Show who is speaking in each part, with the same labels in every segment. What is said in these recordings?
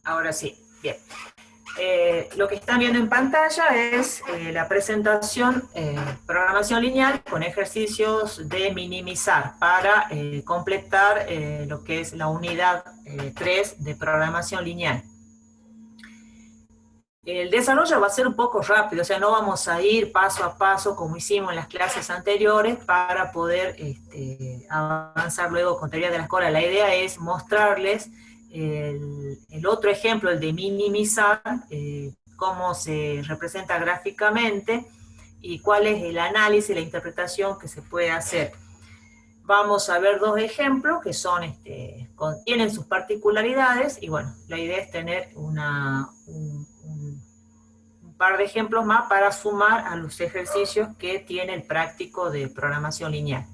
Speaker 1: Ahora sí, bien. Lo que están viendo en pantalla es la presentación programación lineal con ejercicios de minimizar para completar lo que es la unidad 3 de programación lineal. El desarrollo va a ser un poco rápido, o sea, no vamos a ir paso a paso como hicimos en las clases anteriores para poder avanzar luego con teoría de las colas. La idea es mostrarles el otro ejemplo, el de minimizar, cómo se representa gráficamente y cuál es el análisis, la interpretación que se puede hacer. Vamos a ver dos ejemplos que son, tienen sus particularidades y bueno, la idea es tener un par de ejemplos más para sumar a los ejercicios que tiene el práctico de programación lineal.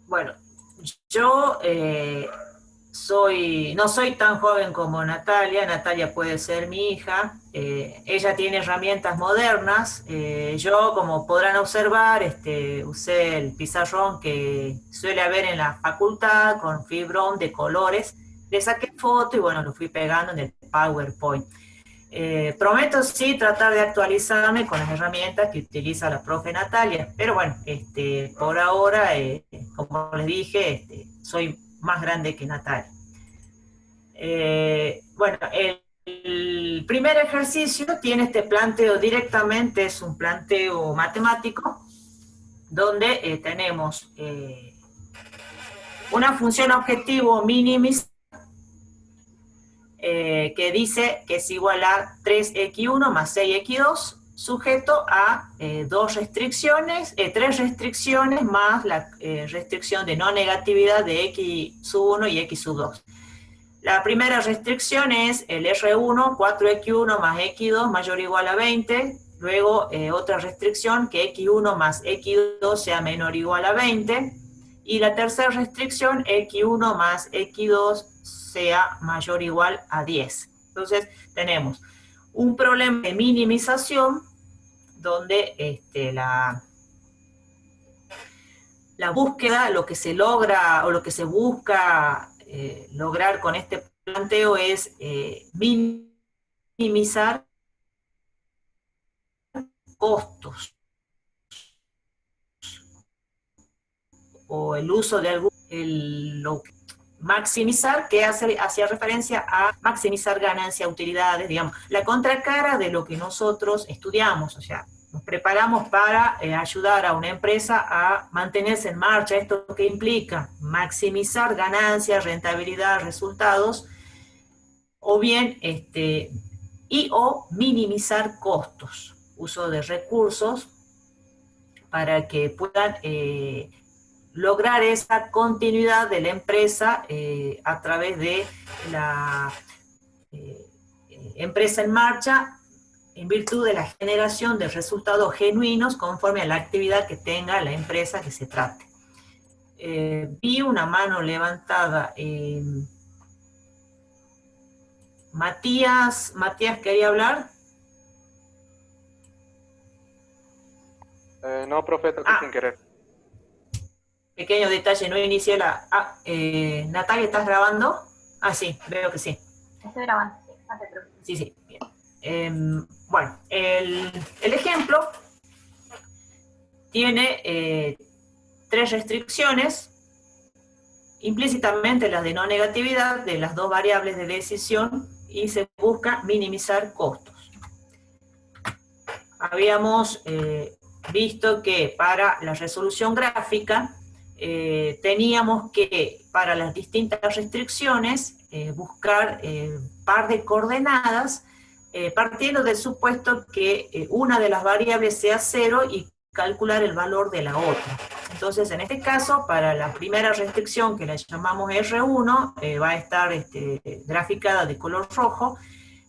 Speaker 1: Bueno, yo no soy tan joven como Natalia. Natalia puede ser mi hija. Ella tiene herramientas modernas. Yo, como podrán observar, usé el pizarrón que suele haber en la facultad con fibrón de colores. Le saqué foto y bueno, lo fui pegando en el PowerPoint. Prometo sí tratar de actualizarme con las herramientas que utiliza la profe Natalia, pero bueno, por ahora, como les dije, soy más grande que Natalia. Bueno, el primer ejercicio tiene este planteo directamente, es un planteo matemático, donde tenemos una función objetivo minimizada, que dice que es igual a 3x1 más 6x2, sujeto a tres restricciones más la restricción de no negatividad de x1 y x2. La primera restricción es el R1, 4x1 más x2 mayor o igual a 20. Luego otra restricción, que x1 más x2 sea menor o igual a 20. Y la tercera restricción, x1 más x2 sea mayor o igual a 10. Entonces tenemos un problema de minimización donde la búsqueda, lo que se logra o lo que se busca lograr con este planteo es minimizar costos o el uso de algún maximizar, que hacía referencia a maximizar ganancias, utilidades, digamos, la contracara de lo que nosotros estudiamos, o sea, nos preparamos para ayudar a una empresa a mantenerse en marcha. ¿Esto qué implica? Maximizar ganancias, rentabilidad, resultados, o bien, o minimizar costos, uso de recursos para que puedan lograr esa continuidad de la empresa a través de la empresa en marcha, en virtud de la generación de resultados genuinos conforme a la actividad que tenga la empresa que se trate. Vi una mano levantada. Matías, ¿quería hablar?
Speaker 2: No, profe, toqué sin querer.
Speaker 1: Pequeño detalle, no inicié la... Natalia, ¿estás grabando? Ah, sí, veo que sí.
Speaker 3: Estoy grabando, sí, no te preocupes.
Speaker 1: Sí, bien. Bueno, el ejemplo tiene tres restricciones, implícitamente las de no negatividad de las dos variables de decisión, y se busca minimizar costos. Habíamos visto que para la resolución gráfica teníamos que, para las distintas restricciones, buscar par de coordenadas partiendo del supuesto que una de las variables sea 0 y calcular el valor de la otra. Entonces, en este caso, para la primera restricción, que la llamamos R1, va a estar graficada de color rojo,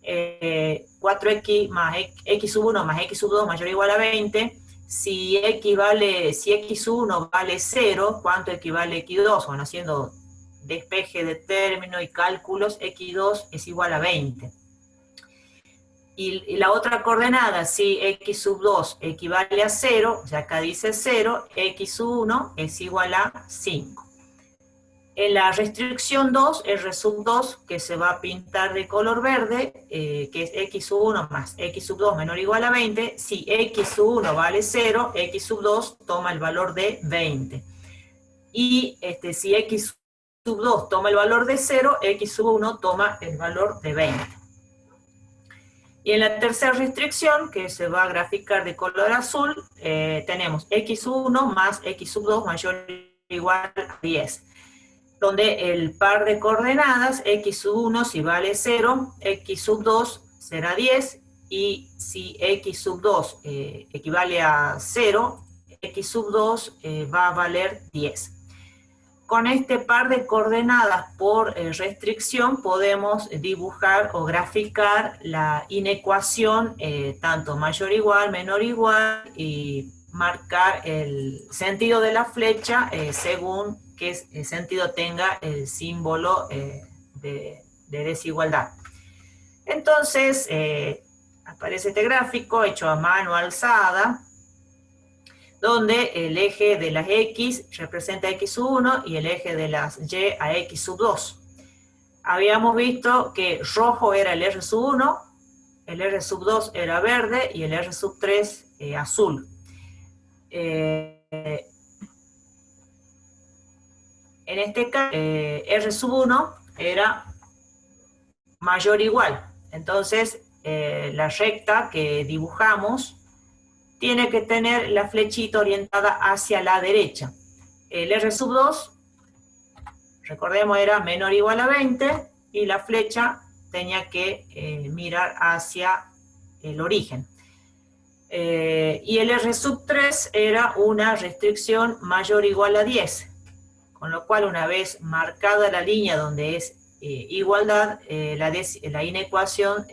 Speaker 1: 4x más x1 más x2 mayor o igual a 20. Si x1 vale 0, ¿cuánto equivale x2? Bueno, haciendo despeje de término y cálculos, x2 es igual a 20. Y la otra coordenada, si x2 equivale a 0, o sea, acá dice 0, x1 es igual a 5. En la restricción 2, R sub 2, que se va a pintar de color verde, que es x sub 1 más x sub 2 menor o igual a 20, si x sub 1 vale 0, x sub 2 toma el valor de 20. Y si x sub 2 toma el valor de 0, x sub 1 toma el valor de 20. Y en la tercera restricción, que se va a graficar de color azul, tenemos x sub 1 más x sub 2 mayor o igual a 10. Donde el par de coordenadas, x sub 1 si vale 0, x sub 2 será 10, y si x sub 2 equivale a 0, x sub 2 va a valer 10. Con este par de coordenadas por restricción podemos dibujar o graficar la inecuación tanto mayor o igual, menor o igual, y marcar el sentido de la flecha según qué sentido tenga el símbolo de desigualdad. Entonces, aparece este gráfico hecho a mano alzada, donde el eje de las X representa a X sub 1 y el eje de las Y a X sub 2. Habíamos visto que rojo era el R sub 1, el R sub 2 era verde y el R sub 3 azul. En este caso, R sub 1 era mayor o igual. Entonces, la recta que dibujamos tiene que tener la flechita orientada hacia la derecha. El R sub 2, recordemos, era menor o igual a 20, y la flecha tenía que mirar hacia el origen. Y el R sub 3 era una restricción mayor o igual a 10, con lo cual una vez marcada la línea donde es igualdad, la inecuación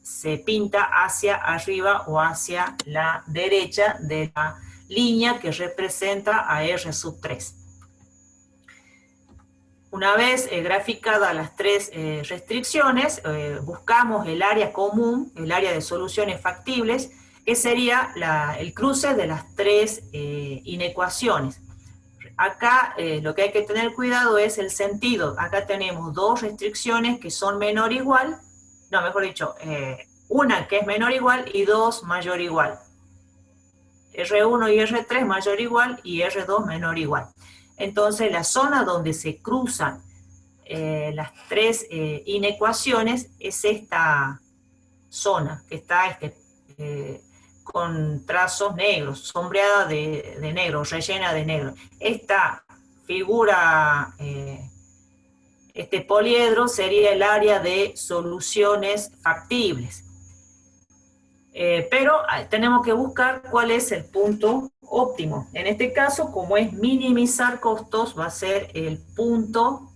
Speaker 1: se pinta hacia arriba o hacia la derecha de la línea que representa a R sub 3. Una vez graficadas las tres restricciones, buscamos el área común, el área de soluciones factibles, que sería el cruce de las tres inecuaciones. Acá lo que hay que tener cuidado es el sentido. Acá tenemos dos restricciones que son menor o igual, no, mejor dicho, una que es menor o igual y dos mayor o igual. R1 y R3 mayor o igual y R2 menor o igual. Entonces la zona donde se cruzan las tres inecuaciones es esta zona que está con trazos negros, sombreada de negro, rellena de negro. Esta figura, este poliedro sería el área de soluciones factibles. Pero tenemos que buscar cuál es el punto óptimo. En este caso, como es minimizar costos, va a ser el punto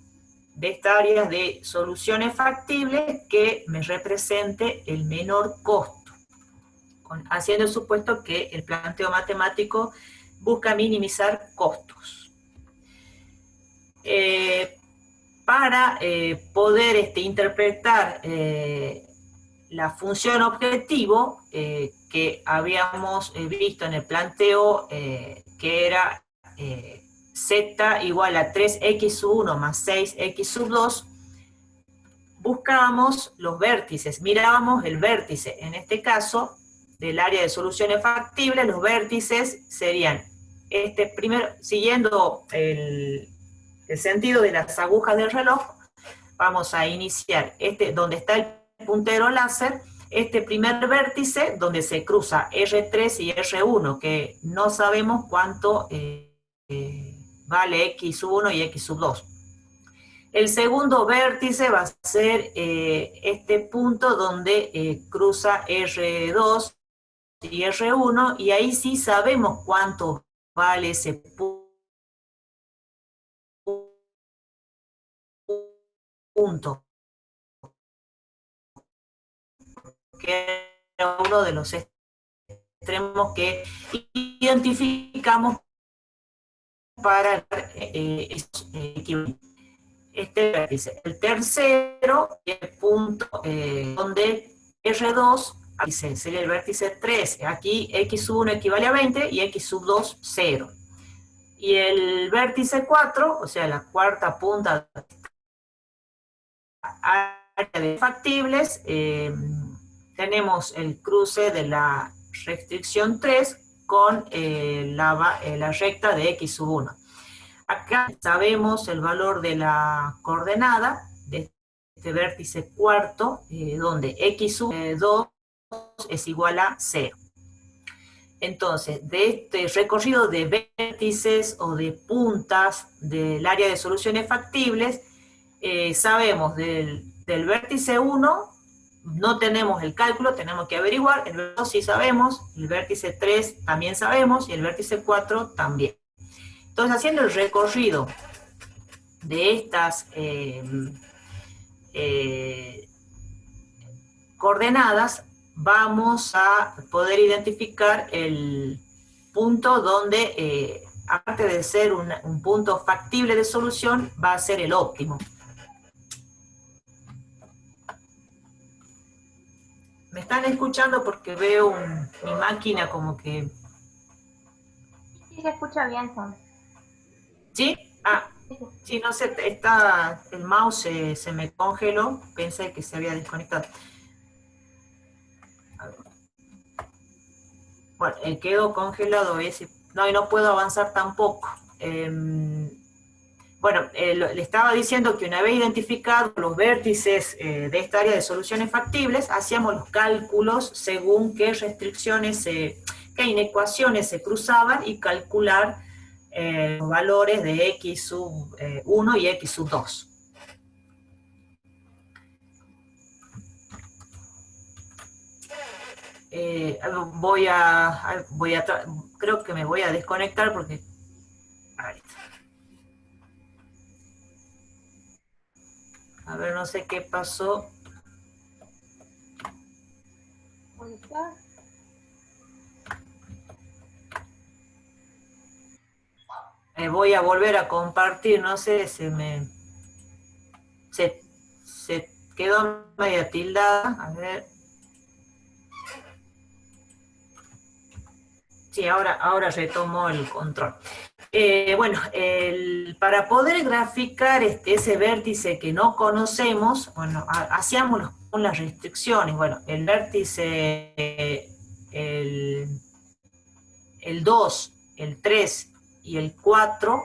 Speaker 1: de esta área de soluciones factibles que me represente el menor costo, haciendo el supuesto que el planteo matemático busca minimizar costos. Para poder interpretar la función objetivo que habíamos visto en el planteo, que era z igual a 3x sub 1 más 6x sub 2, buscábamos los vértices, mirábamos el vértice, en este caso, del área de soluciones factibles. Los vértices serían, primero, siguiendo el sentido de las agujas del reloj, vamos a iniciar donde está el puntero láser, primer vértice donde se cruza R3 y R1, que no sabemos cuánto vale X sub 1 y X sub 2. El segundo vértice va a ser este punto donde cruza R2 y R1, y ahí sí sabemos cuánto vale ese punto, que era uno de los extremos que identificamos para este vértice. El tercero es el punto donde R2 sería el vértice 3. Aquí X sub 1 equivale a 20 y X sub 2, 0. Y el vértice 4, o sea, la cuarta punta de área de factibles, tenemos el cruce de la restricción 3 con la recta de x sub 1. Acá sabemos el valor de la coordenada de este vértice cuarto, donde x sub 2 es igual a 0. Entonces, de este recorrido de vértices o de puntas del área de soluciones factibles, sabemos del vértice 1, no tenemos el cálculo, tenemos que averiguar, el vértice 2 sí sabemos, el vértice 3 también sabemos, y el vértice 4 también. Entonces, haciendo el recorrido de estas coordenadas, vamos a poder identificar el punto donde, aparte de ser un punto factible de solución, va a ser el óptimo. ¿Me están escuchando? Porque veo mi máquina como que...
Speaker 3: Sí, se escucha bien, Sam.
Speaker 1: ¿Sí? Ah, sí, no sé, el mouse se me congeló, pensé que se había desconectado. Bueno, quedó congelado ese, no, y no puedo avanzar tampoco. Bueno, le estaba diciendo que una vez identificados los vértices de esta área de soluciones factibles, hacíamos los cálculos según qué restricciones, qué inecuaciones se cruzaban y calcular los valores de x sub 1 y x sub 2. Creo que me voy a desconectar porque... Ahí está. A ver, no sé qué pasó. Voy a volver a compartir, no sé, se quedó media tildada. A ver. Sí, ahora retomo el control. Bueno, para poder graficar ese vértice que no conocemos, bueno, hacíamos con las restricciones. Bueno, el vértice, el 2, el 3 y el 4,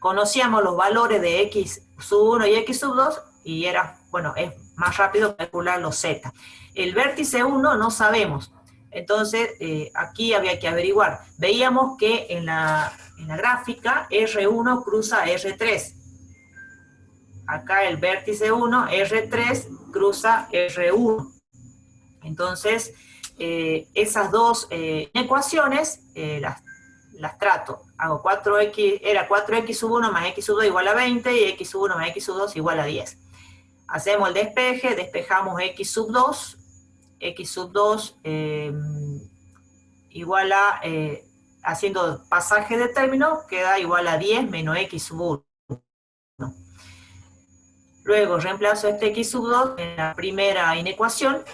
Speaker 1: conocíamos los valores de x sub 1 y x sub 2, y era, bueno, es más rápido calcular los z. El vértice 1 no sabemos. Entonces, aquí había que averiguar. Veíamos que en la gráfica R1 cruza R3. Acá el vértice 1, R3, cruza R1. Entonces, esas dos ecuaciones las trato. Hago 4x, era 4x sub 1 más x sub 2 igual a 20, y x sub 1 más x sub 2 igual a 10. Hacemos el despeje, despejamos x sub 2, x sub 2 igual a, haciendo pasaje de término, queda igual a 10 menos x sub 1. Luego reemplazo este x sub 2 en la primera inecuación,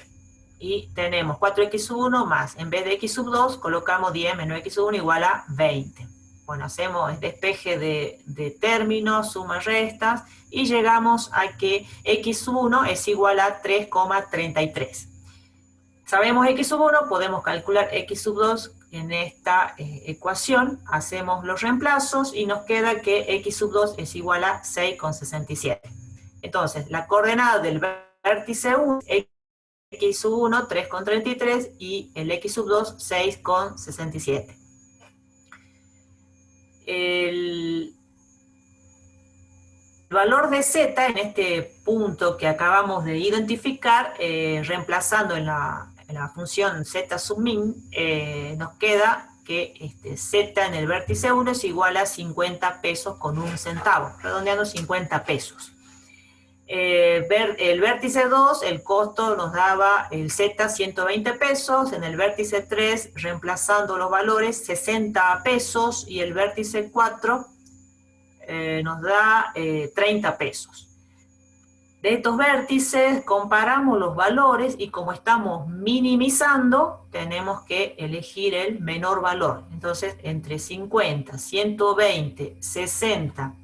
Speaker 1: y tenemos 4x sub 1 más, en vez de x sub 2, colocamos 10 menos x sub 1 igual a 20. Bueno, hacemos el despeje de términos, sumas, restas, y llegamos a que x sub 1 es igual a 3,33. Sabemos x sub 1, podemos calcular x sub 2 en esta ecuación, hacemos los reemplazos y nos queda que x sub 2 es igual a 6,67. Entonces, la coordenada del vértice 1 es x sub 1, 3,33, y el x sub 2, 6,67. El valor de z en este punto que acabamos de identificar, reemplazando en la función z sub min, nos queda que z en el vértice 1 es igual a 50 pesos con un centavo, redondeando 50 pesos. El vértice 2, el costo nos daba el z 120 pesos, en el vértice 3, reemplazando los valores, 60 pesos, y el vértice 4 nos da 30 pesos. De estos vértices comparamos los valores y como estamos minimizando, tenemos que elegir el menor valor. Entonces, entre 50, 120, 60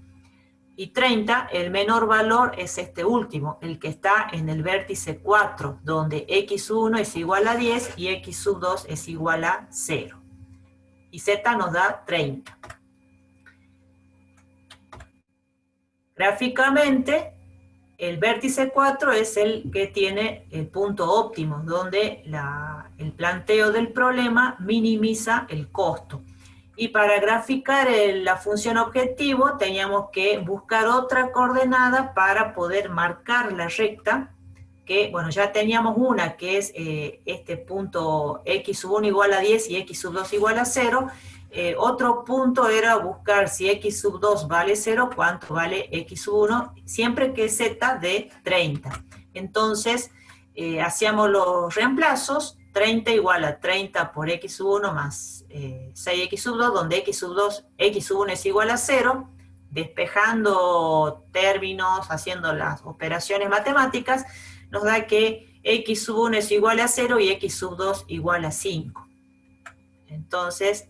Speaker 1: y 30, el menor valor es este último, el que está en el vértice 4, donde x1 es igual a 10 y x sub 2 es igual a 0. Y z nos da 30. Gráficamente, el vértice 4 es el que tiene el punto óptimo, donde el planteo del problema minimiza el costo. Y para graficar la función objetivo teníamos que buscar otra coordenada para poder marcar la recta, que bueno, ya teníamos una que es este punto x sub 1 igual a 10 y x sub 2 igual a 0. Otro punto era buscar si x sub 2 vale 0, cuánto vale x sub 1, siempre que z de 30. Entonces, hacíamos los reemplazos, 30 igual a 30 por x sub 1 más 6x sub 2, donde x sub 1 es igual a 0, despejando términos, haciendo las operaciones matemáticas, nos da que x sub 1 es igual a 0 y x sub 2 igual a 5. Entonces,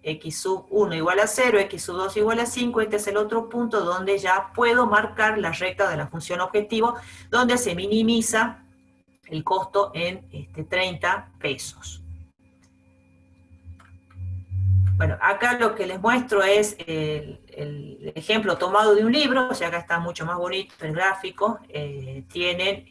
Speaker 1: x sub 1 igual a 0, x sub 2 igual a 5, este es el otro punto donde ya puedo marcar la recta de la función objetivo, donde se minimiza el costo en 30 pesos. Bueno, acá lo que les muestro es el ejemplo tomado de un libro, o sea, acá está mucho más bonito el gráfico, tienen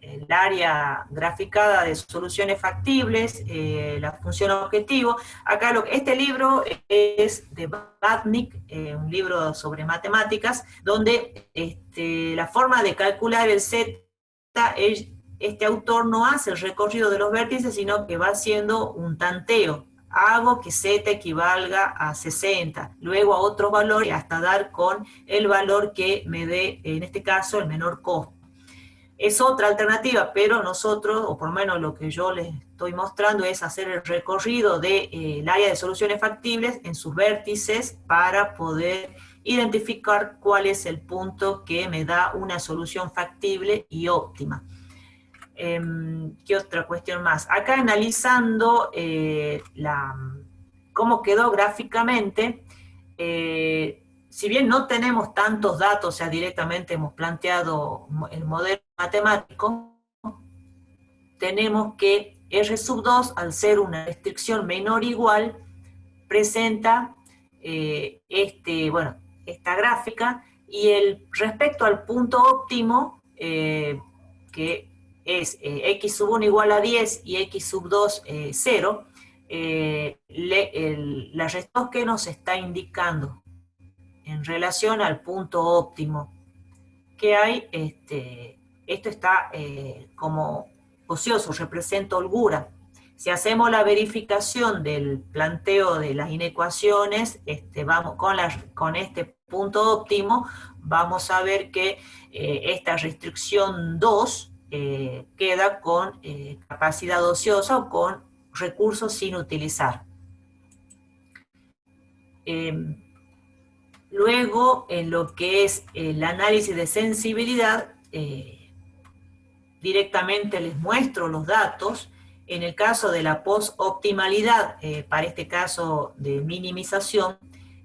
Speaker 1: el área graficada de soluciones factibles, la función objetivo. Acá este libro es de Batnick, un libro sobre matemáticas, donde la forma de calcular el Z, este autor no hace el recorrido de los vértices, sino que va haciendo un tanteo. Hago que Z equivalga a 60, luego a otros valores, hasta dar con el valor que me dé, en este caso, el menor costo. Es otra alternativa, pero nosotros, o por lo menos lo que yo les estoy mostrando, es hacer el recorrido del área de soluciones factibles en sus vértices para poder identificar cuál es el punto que me da una solución factible y óptima. ¿Qué otra cuestión más? Acá analizando cómo quedó gráficamente, si bien no tenemos tantos datos, o sea, directamente hemos planteado el modelo matemático, tenemos que R sub 2, al ser una restricción menor o igual, presenta esta gráfica, y respecto al punto óptimo, que es x sub 1 igual a 10 y x sub 2 0, la respuesta que nos está indicando en relación al punto óptimo que hay, esto está como ocioso, representa holgura. Si hacemos la verificación del planteo de las inecuaciones, vamos con este punto óptimo, vamos a ver que esta restricción 2 queda con capacidad ociosa o con recursos sin utilizar. Luego, en lo que es el análisis de sensibilidad, directamente les muestro los datos. En el caso de la post-optimalidad, para este caso de minimización,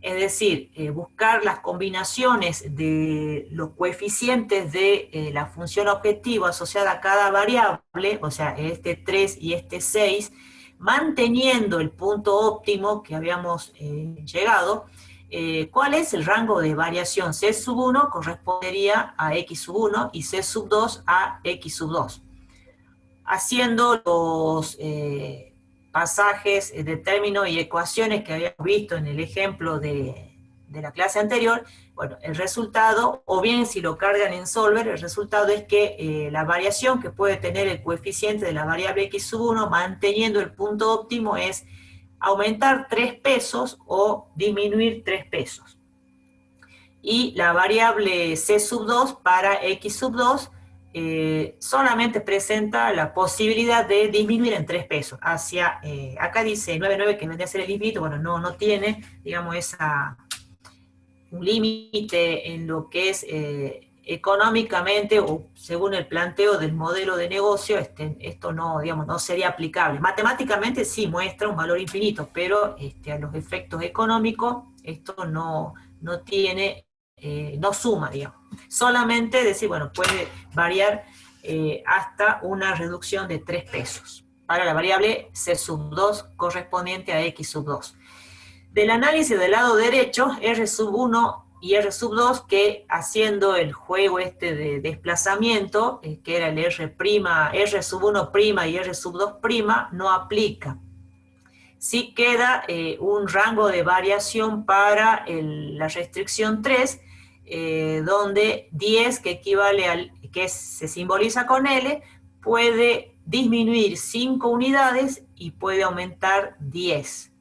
Speaker 1: es decir, buscar las combinaciones de los coeficientes de la función objetiva asociada a cada variable, o sea, este 3 y este 6, manteniendo el punto óptimo que habíamos llegado. ¿Cuál es el rango de variación? C sub 1 correspondería a X sub 1 y C sub 2 a X sub 2. Haciendo los pasajes de términos y ecuaciones que habíamos visto en el ejemplo de la clase anterior, bueno, el resultado, o bien si lo cargan en Solver, el resultado es que la variación que puede tener el coeficiente de la variable X sub 1 manteniendo el punto óptimo es aumentar 3 pesos o disminuir 3 pesos. Y la variable C sub 2 para X sub 2 solamente presenta la posibilidad de disminuir en 3 pesos. Acá dice 9,9 que vendría a ser el límite, bueno, no tiene, digamos, un límite en lo que es económicamente, o según el planteo del modelo de negocio, esto no, digamos, no sería aplicable. Matemáticamente sí muestra un valor infinito, pero a los efectos económicos esto no tiene, no suma, digamos. Solamente decir, bueno, puede variar hasta una reducción de 3 pesos para la variable C sub 2 correspondiente a X sub 2. Del análisis del lado derecho, R sub 1 y R sub 2, que haciendo el juego de desplazamiento, que era el R sub 1' y R sub 2', no aplica. Sí queda un rango de variación para la restricción 3, donde 10, que equivale al que se simboliza con L, puede disminuir 5 unidades y puede aumentar 10.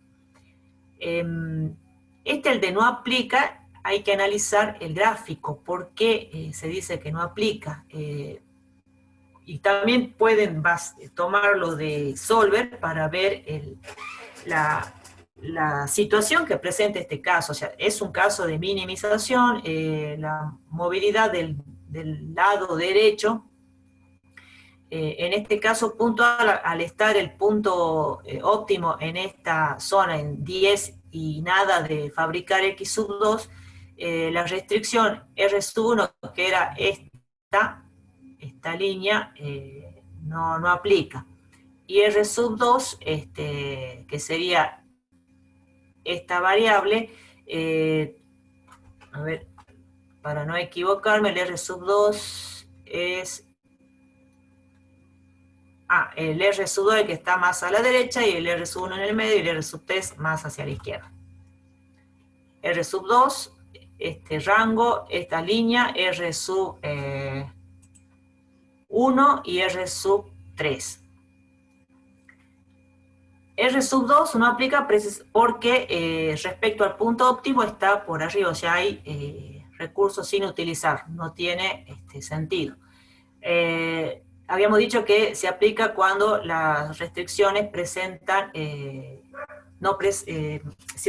Speaker 1: El de no aplica, hay que analizar el gráfico, por qué se dice que no aplica. Y también pueden tomarlo de Solver para ver la situación que presenta este caso. O sea, es un caso de minimización, la movilidad del lado derecho. En este caso puntual, al estar el punto óptimo en esta zona en 10 y nada de fabricar X sub 2, la restricción R sub 1, que era esta línea, no aplica. Y R sub 2, que sería esta variable, a ver, para no equivocarme, el R sub 2 es... el R sub 2 que está más a la derecha, y el R sub 1 en el medio, y el R sub 3 más hacia la izquierda. R sub 2, este rango, esta línea, R sub 1 y R sub 3. R sub 2 no aplica porque respecto al punto óptimo está por arriba, o sea, hay recursos sin utilizar, no tiene sentido. Habíamos dicho que se aplica cuando las restricciones presentan, se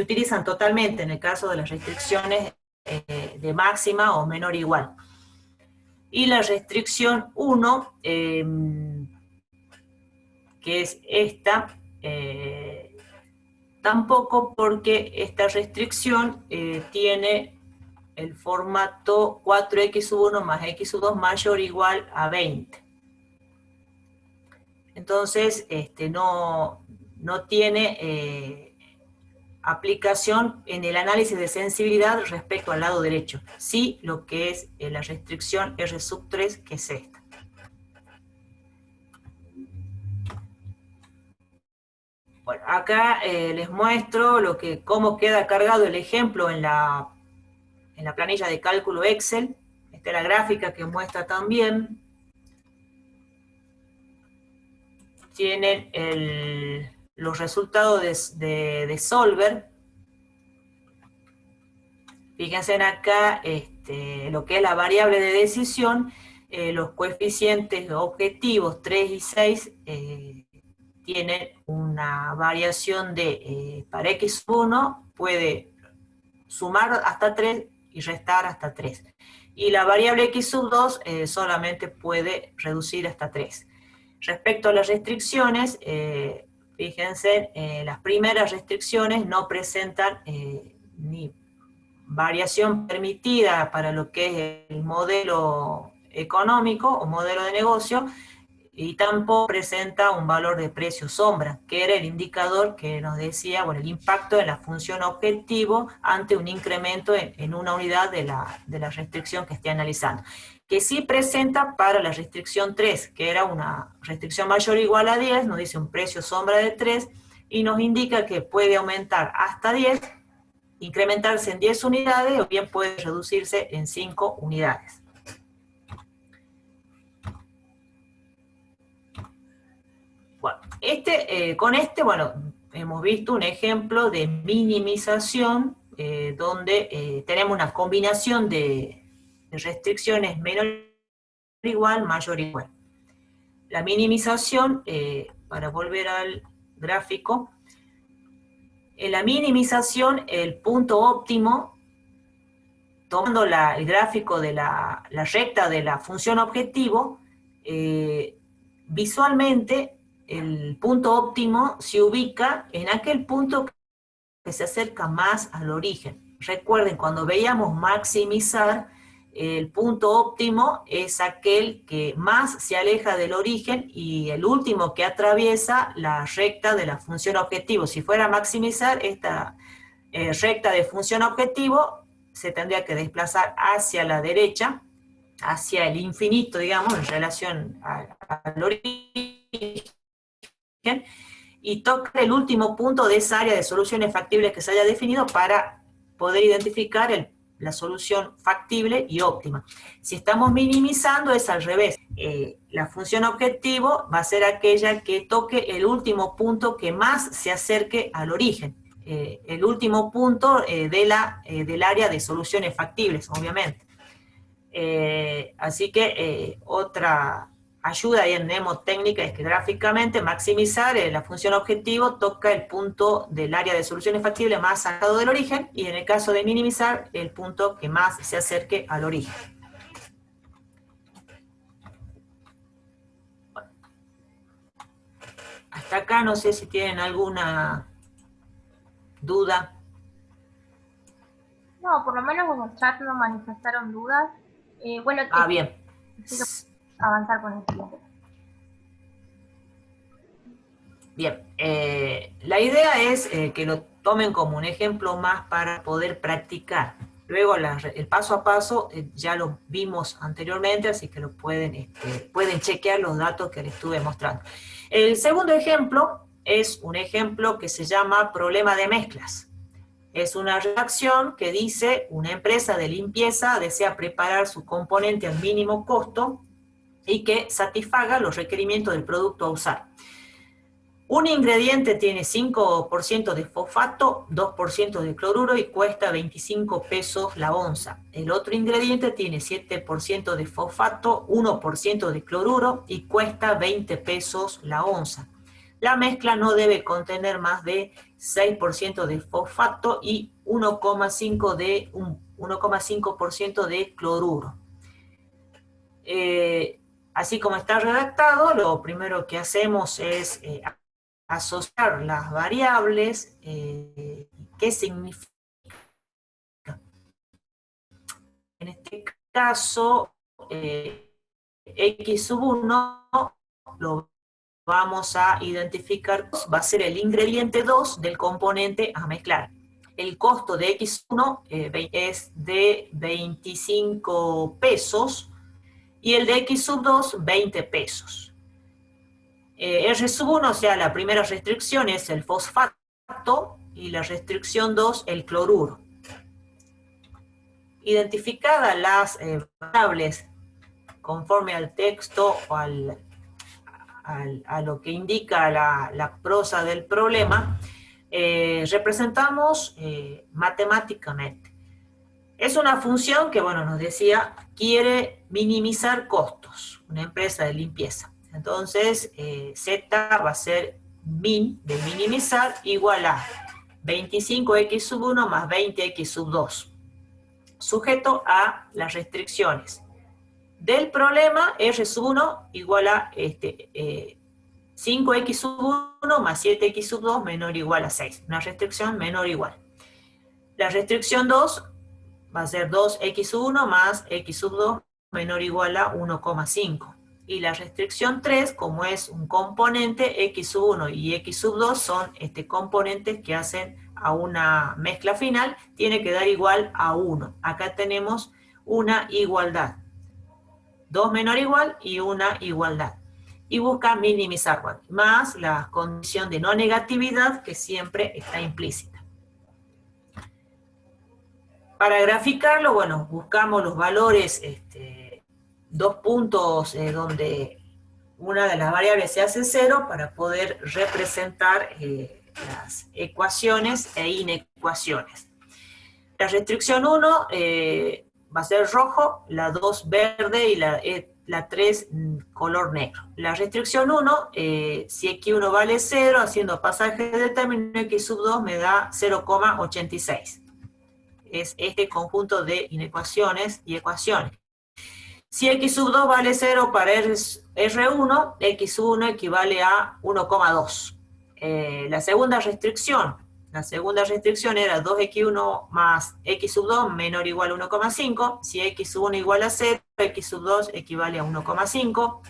Speaker 1: utilizan totalmente en el caso de las restricciones de máxima o menor o igual. Y la restricción 1, que es esta, tampoco, porque esta restricción tiene el formato 4x sub 1 más x sub 2 mayor o igual a 20. Entonces, no tiene aplicación en el análisis de sensibilidad respecto al lado derecho. Sí, lo que es la restricción R sub 3, que es esta. Bueno, acá les muestro cómo queda cargado el ejemplo en la planilla de cálculo Excel. Esta es la gráfica que muestra también. Tienen los resultados de Solver. Fíjense acá lo que es la variable de decisión, los coeficientes objetivos 3 y 6 tienen una variación de, para x1 puede sumar hasta 3 y restar hasta 3. Y la variable x sub 2 solamente puede reducir hasta 3. Respecto a las restricciones, fíjense, las primeras restricciones no presentan ni variación permitida para lo que es el modelo económico o modelo de negocio, y tampoco presenta un valor de precio sombra, que era el indicador que nos decía, bueno, el impacto en la función objetivo ante un incremento en una unidad de la restricción que esté analizando. Que sí presenta para la restricción 3, que era una restricción mayor o igual a 10, nos dice un precio sombra de 3, y nos indica que puede aumentar hasta 10, incrementarse en 10 unidades, o bien puede reducirse en 5 unidades. Bueno, hemos visto un ejemplo de minimización, donde tenemos una combinación de restricciones menor o igual, mayor o igual. La minimización, para volver al gráfico, en la minimización el punto óptimo tomando el gráfico de la recta de la función objetivo, visualmente el punto óptimo se ubica en aquel punto que se acerca más al origen. Recuerden, cuando veíamos maximizar, el punto óptimo es aquel que más se aleja del origen y el último que atraviesa la recta de la función objetivo. Si fuera a maximizar, esta recta de función objetivo se tendría que desplazar hacia la derecha, hacia el infinito, digamos, en relación al origen, y toca el último punto de esa área de soluciones factibles que se haya definido para poder identificar la solución factible y óptima. Si estamos minimizando es al revés. La función objetivo va a ser aquella que toque el último punto que más se acerque al origen. El último punto del área de soluciones factibles, obviamente. Así que otra ayuda ahí en mnemotécnica es que gráficamente maximizar la función objetivo toca el punto del área de soluciones factibles más alejado del origen, y en el caso de minimizar, el punto que más se acerque al origen. Hasta acá no sé si tienen alguna duda.
Speaker 3: No, por lo menos en el chat no manifestaron dudas. Bueno,
Speaker 1: Bien.
Speaker 3: quiero avanzar con el siguiente.
Speaker 1: Bien, la idea es que lo tomen como un ejemplo más para poder practicar. Luego el paso a paso ya lo vimos anteriormente, así que lo pueden chequear los datos que les estuve mostrando. El segundo ejemplo es un ejemplo que se llama problema de mezclas. Es una redacción que dice: una empresa de limpieza desea preparar su componente al mínimo costo y que satisfaga los requerimientos del producto a usar. Un ingrediente tiene 5% de fosfato, 2% de cloruro y cuesta 25 pesos la onza. El otro ingrediente tiene 7% de fosfato, 1% de cloruro y cuesta 20 pesos la onza. La mezcla no debe contener más de 6% de fosfato y 1,5% de cloruro. Así como está redactado, lo primero que hacemos es asociar las variables. ¿Qué significa? En este caso, x sub 1 lo vamos a identificar, va a ser el ingrediente 2 del componente a mezclar. El costo de x1 es de 25 pesos y el de x sub 2, 20 pesos. R sub 1, o sea, la primera restricción es el fosfato y la restricción 2, el cloruro. Identificadas las variables conforme al texto o a lo que indica la prosa del problema, representamos matemáticamente. Es una función que, bueno, nos decía, quiere minimizar costos, una empresa de limpieza. Entonces, Z va a ser min de minimizar igual a 25x sub 1 más 20x sub 2, sujeto a las restricciones del problema. R sub 1 igual a 5x sub 1 más 7x sub 2 menor o igual a 6, una restricción menor o igual. La restricción 2 va a ser 2x sub 1 más x sub 2 menor o igual a 1,5. Y la restricción 3, como es un componente, x sub 1 y x sub 2 son componentes que hacen a una mezcla final, tiene que dar igual a 1. Acá tenemos una igualdad. 2 menor o igual y una igualdad. Y busca minimizar, más la condición de no negatividad que siempre está implícita. Para graficarlo, bueno, buscamos los valores, dos puntos donde una de las variables se hace 0 para poder representar las ecuaciones e inecuaciones. La restricción 1 va a ser rojo, la 2 verde y la 3 color negro. La restricción 1, si x1 vale 0, haciendo pasaje de término, x sub 2 me da 0,86. es este conjunto de inecuaciones y ecuaciones. Si x sub 2 vale 0 para R1, x sub 1 equivale a 1,2. La segunda restricción era 2x1 más x sub 2 menor o igual a 1,5. Si x sub 1 igual a 0, x sub 2 equivale a 1,5.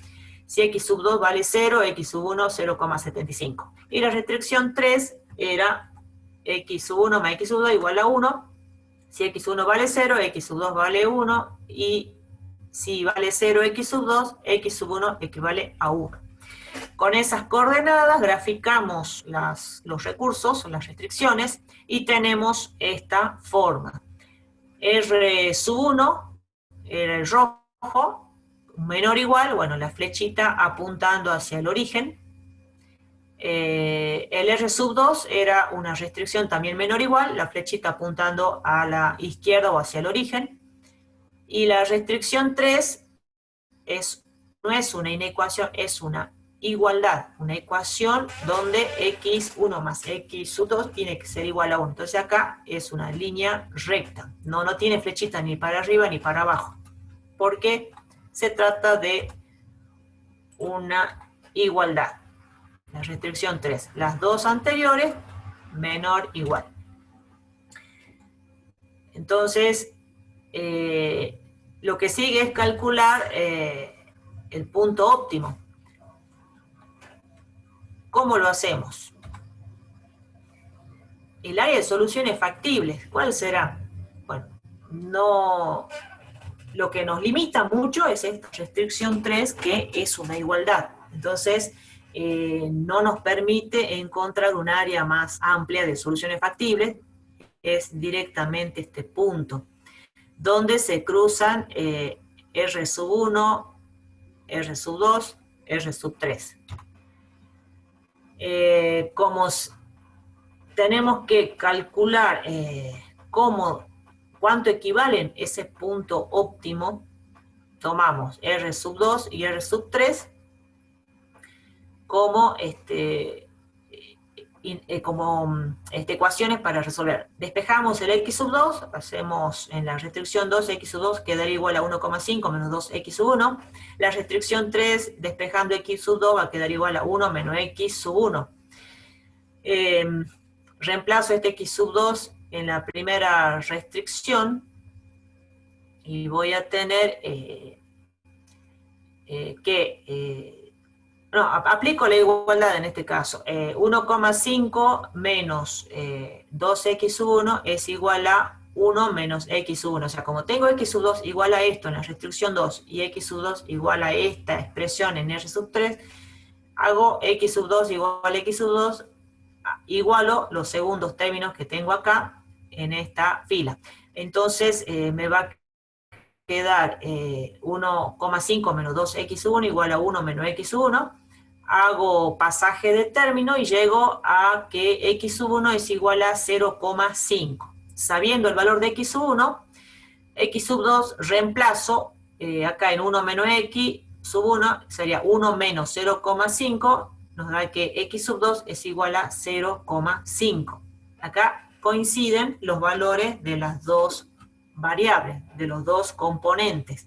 Speaker 1: Si x sub 2 vale 0, x sub 1 0,75. Y la restricción 3 era x sub 1 más x sub 2 igual a 1. Si x sub 1 vale 0, x sub 2 vale 1. Y si vale 0 x sub 2, x sub 1 equivale a 1. Con esas coordenadas graficamos los recursos, las restricciones, y tenemos esta forma. R sub 1 era el rojo, menor o igual, bueno, la flechita apuntando hacia el origen. El R sub 2 era una restricción también menor o igual, la flechita apuntando a la izquierda o hacia el origen. Y la restricción 3 no es una inecuación, es una igualdad, una ecuación donde x1 más x sub 2 tiene que ser igual a 1. Entonces acá es una línea recta, no tiene flechita ni para arriba ni para abajo, porque se trata de una igualdad. La restricción 3, las dos anteriores, menor o igual. Entonces, lo que sigue es calcular el punto óptimo. ¿Cómo lo hacemos? El área de soluciones factibles, ¿cuál será? Bueno, lo que nos limita mucho es esta restricción 3, que es una igualdad. Entonces, no nos permite encontrar un área más amplia de soluciones factibles, es directamente este punto, donde se cruzan R sub 1, R sub 2, R sub 3. Como tenemos que calcular cuánto equivalen ese punto óptimo, tomamos R sub 2 y R sub 3 como ecuaciones para resolver. Despejamos el x sub 2, hacemos en la restricción 2, x sub 2 quedaría igual a 1,5 menos 2x sub 1. La restricción 3, despejando x sub 2, va a quedar igual a 1 menos x sub 1. Reemplazo este x sub 2 en la primera restricción y voy a tener aplico la igualdad en este caso. 1,5 menos 2x sub 1 es igual a 1 menos x sub 1. O sea, como tengo x sub 2 igual a esto en la restricción 2 y x sub 2 igual a esta expresión en R sub 3, hago x sub 2 igual a x sub 2, igualo los segundos términos que tengo acá en esta fila. Entonces me va a quedar 1,5 menos 2x sub 1 igual a 1 menos x sub 1. Hago pasaje de término y llego a que x sub 1 es igual a 0,5. Sabiendo el valor de x sub 1, x sub 2 reemplazo acá en 1 menos x sub 1, sería 1 menos 0,5, nos da que x sub 2 es igual a 0,5. Acá coinciden los valores de las dos variables, de los dos componentes.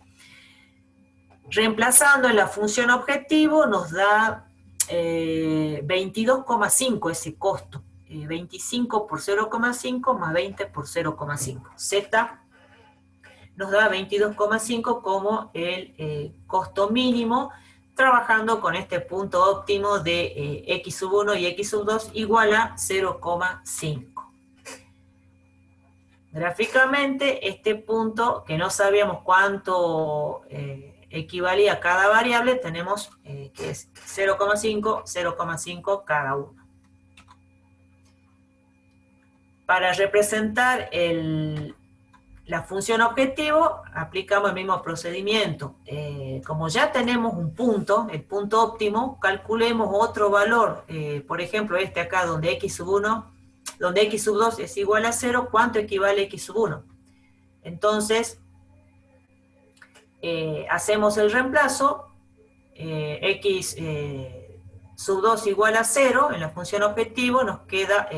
Speaker 1: Reemplazando en la función objetivo nos da 22,5 ese costo. 25 por 0,5 más 20 por 0,5. Z nos da 22,5 como el costo mínimo, trabajando con este punto óptimo de x sub 1 y x sub 2 igual a 0,5. Gráficamente, este punto, que no sabíamos cuánto equivalía a cada variable, tenemos que es 0,5, 0,5 cada uno. Para representar la función objetivo, aplicamos el mismo procedimiento. Como ya tenemos un punto, el punto óptimo, calculemos otro valor. Por ejemplo, este acá, donde x sub 1, donde x sub 2 es igual a 0, ¿cuánto equivale a x sub 1? Entonces, hacemos el reemplazo, x sub 2 igual a 0, en la función objetivo nos queda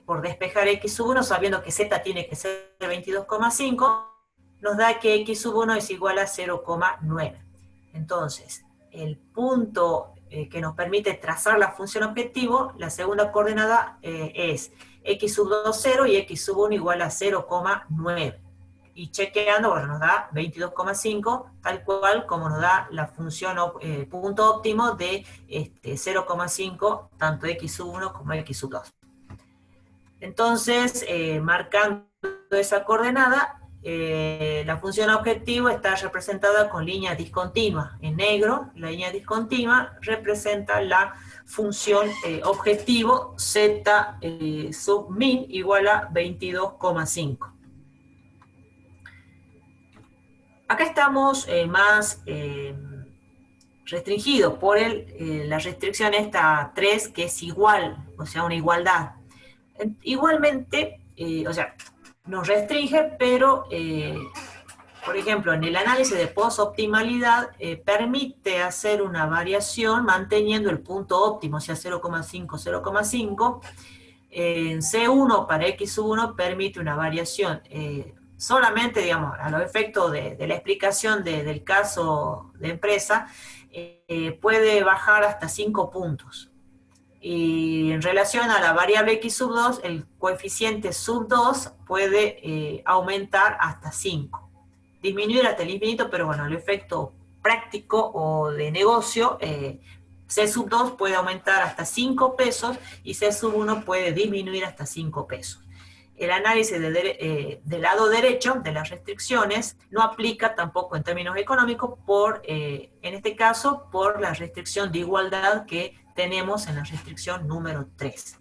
Speaker 1: por despejar x sub 1, sabiendo que z tiene que ser 22,5, nos da que x sub 1 es igual a 0,9. Entonces, el punto que nos permite trazar la función objetivo, la segunda coordenada es x sub 2, 0 y x sub 1 igual a 0,9. Y chequeando, bueno, nos da 22,5, tal cual como nos da la función punto óptimo de 0,5, tanto x sub 1 como x sub 2. Entonces, marcando esa coordenada, la función objetivo está representada con línea discontinua. En negro, la línea discontinua representa la función objetivo z sub min igual a 22,5. Acá estamos más restringidos por la restricción esta 3, que es igual, o sea, una igualdad. Igualmente, o sea, nos restringe, pero, por ejemplo, en el análisis de post-optimalidad, permite hacer una variación manteniendo el punto óptimo, o sea, 0,5, 0,5. En C1 para X sub 1 permite una variación solamente, digamos, a los efectos de la explicación del caso de empresa, puede bajar hasta 5 puntos. Y en relación a la variable x sub 2, el coeficiente sub 2 puede aumentar hasta 5. Disminuir hasta el infinito, pero bueno, el efecto práctico o de negocio, C sub 2 puede aumentar hasta 5 pesos y C sub 1 puede disminuir hasta 5 pesos. El análisis del lado derecho de las restricciones no aplica tampoco en términos económicos en este caso, por la restricción de igualdad que tenemos en la restricción número 3.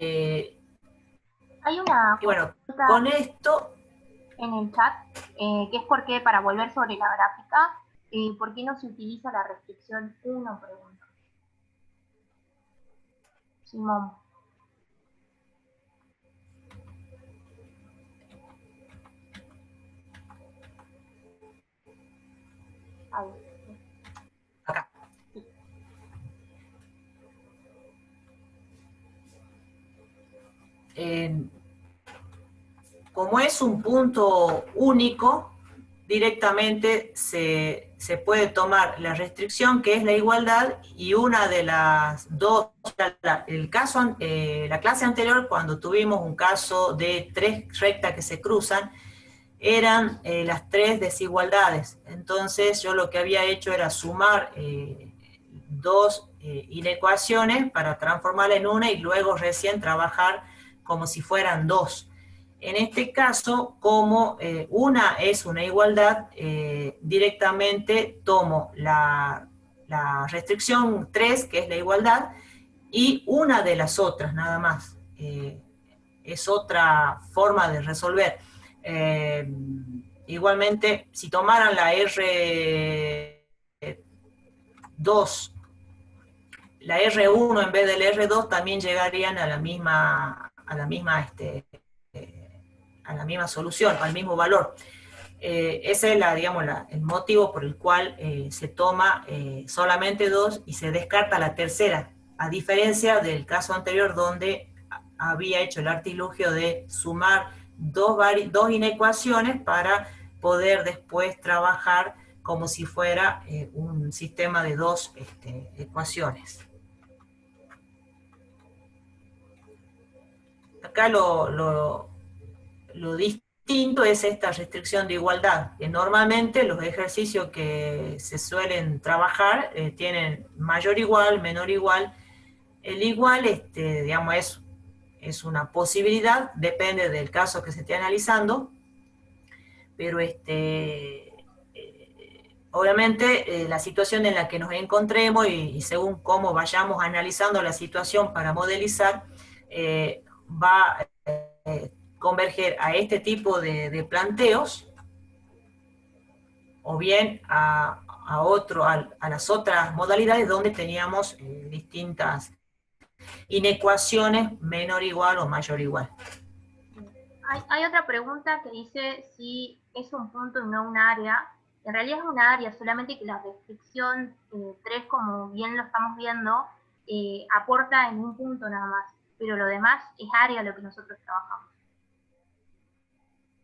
Speaker 3: Hay una
Speaker 1: Y bueno,
Speaker 3: consulta
Speaker 1: con esto...
Speaker 3: en el chat, que es porque, para volver sobre la gráfica, ¿por qué no se utiliza la restricción 1? Pregunta Simón. Ahí.
Speaker 1: Acá. Como es un punto único, directamente se puede tomar la restricción, que es la igualdad, y una de las dos, la clase anterior, cuando tuvimos un caso de 3 rectas que se cruzan, eran las 3 desigualdades. Entonces yo lo que había hecho era sumar 2 inecuaciones para transformarla en una y luego recién trabajar como si fueran 2. En este caso, como una es una igualdad, directamente tomo la restricción 3, que es la igualdad, y una de las otras, nada más. Es otra forma de resolver. Igualmente, si tomaran la R2, la R1 en vez del R2, también llegarían a la misma solución, al mismo valor. Ese es el motivo por el cual se toma solamente 2 y se descarta la tercera, a diferencia del caso anterior donde había hecho el artilugio de sumar dos inecuaciones para poder después trabajar como si fuera un sistema de 2 ecuaciones. Acá lo distinto es esta restricción de igualdad, que normalmente los ejercicios que se suelen trabajar tienen mayor igual, menor igual. El igual, digamos, es una posibilidad, depende del caso que se esté analizando, pero obviamente la situación en la que nos encontremos y según cómo vayamos analizando la situación para modelizar, va a converger a este tipo de planteos, o bien a las otras modalidades donde teníamos distintas inecuaciones menor igual o mayor igual.
Speaker 3: Hay otra pregunta que dice si es un punto y no un área. En realidad es un área, solamente que la restricción 3, como bien lo estamos viendo, aporta en un punto nada más, pero lo demás es área lo que nosotros trabajamos.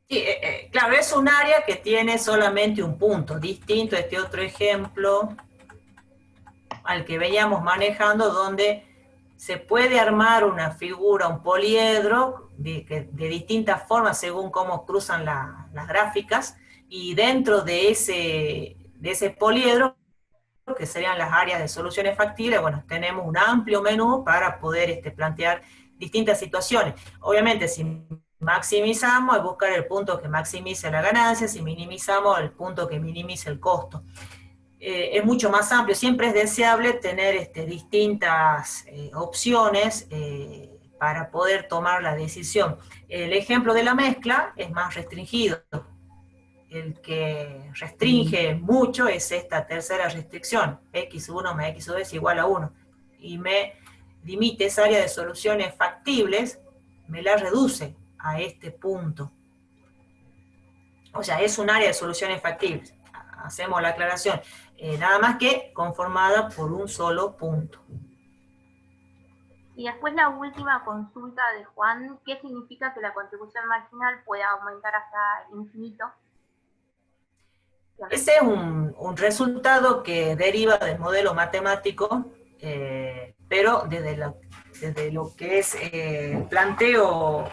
Speaker 1: Sí, claro, es un área que tiene solamente un punto, distinto a este otro ejemplo al que veníamos manejando, donde se puede armar una figura, un poliedro, de distintas formas según cómo cruzan las gráficas, y dentro de ese poliedro, que serían las áreas de soluciones factibles, bueno, tenemos un amplio menú para poder plantear distintas situaciones. Obviamente, si maximizamos, es buscar el punto que maximice la ganancia, si minimizamos, el punto que minimice el costo. Es mucho más amplio, siempre es deseable tener distintas opciones para poder tomar la decisión. El ejemplo de la mezcla es más restringido. El que restringe mucho es esta tercera restricción, x1 más x2 es igual a 1, y me limita esa área de soluciones factibles, me la reduce a este punto. O sea, es un área de soluciones factibles, hacemos la aclaración, nada más que conformada por un solo punto.
Speaker 3: Y después la última consulta de Juan, ¿qué significa que la contribución marginal pueda aumentar hasta infinito?
Speaker 1: Ese es un resultado que deriva del modelo matemático, pero desde lo que es planteo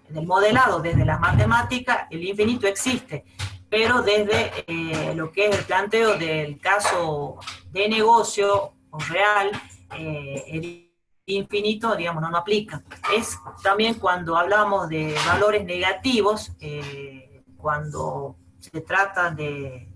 Speaker 1: del modelado, desde la matemática, el infinito existe, pero desde lo que es el planteo del caso de negocio o real, el infinito, digamos, no aplica. Es también cuando hablamos de valores negativos, cuando se trata de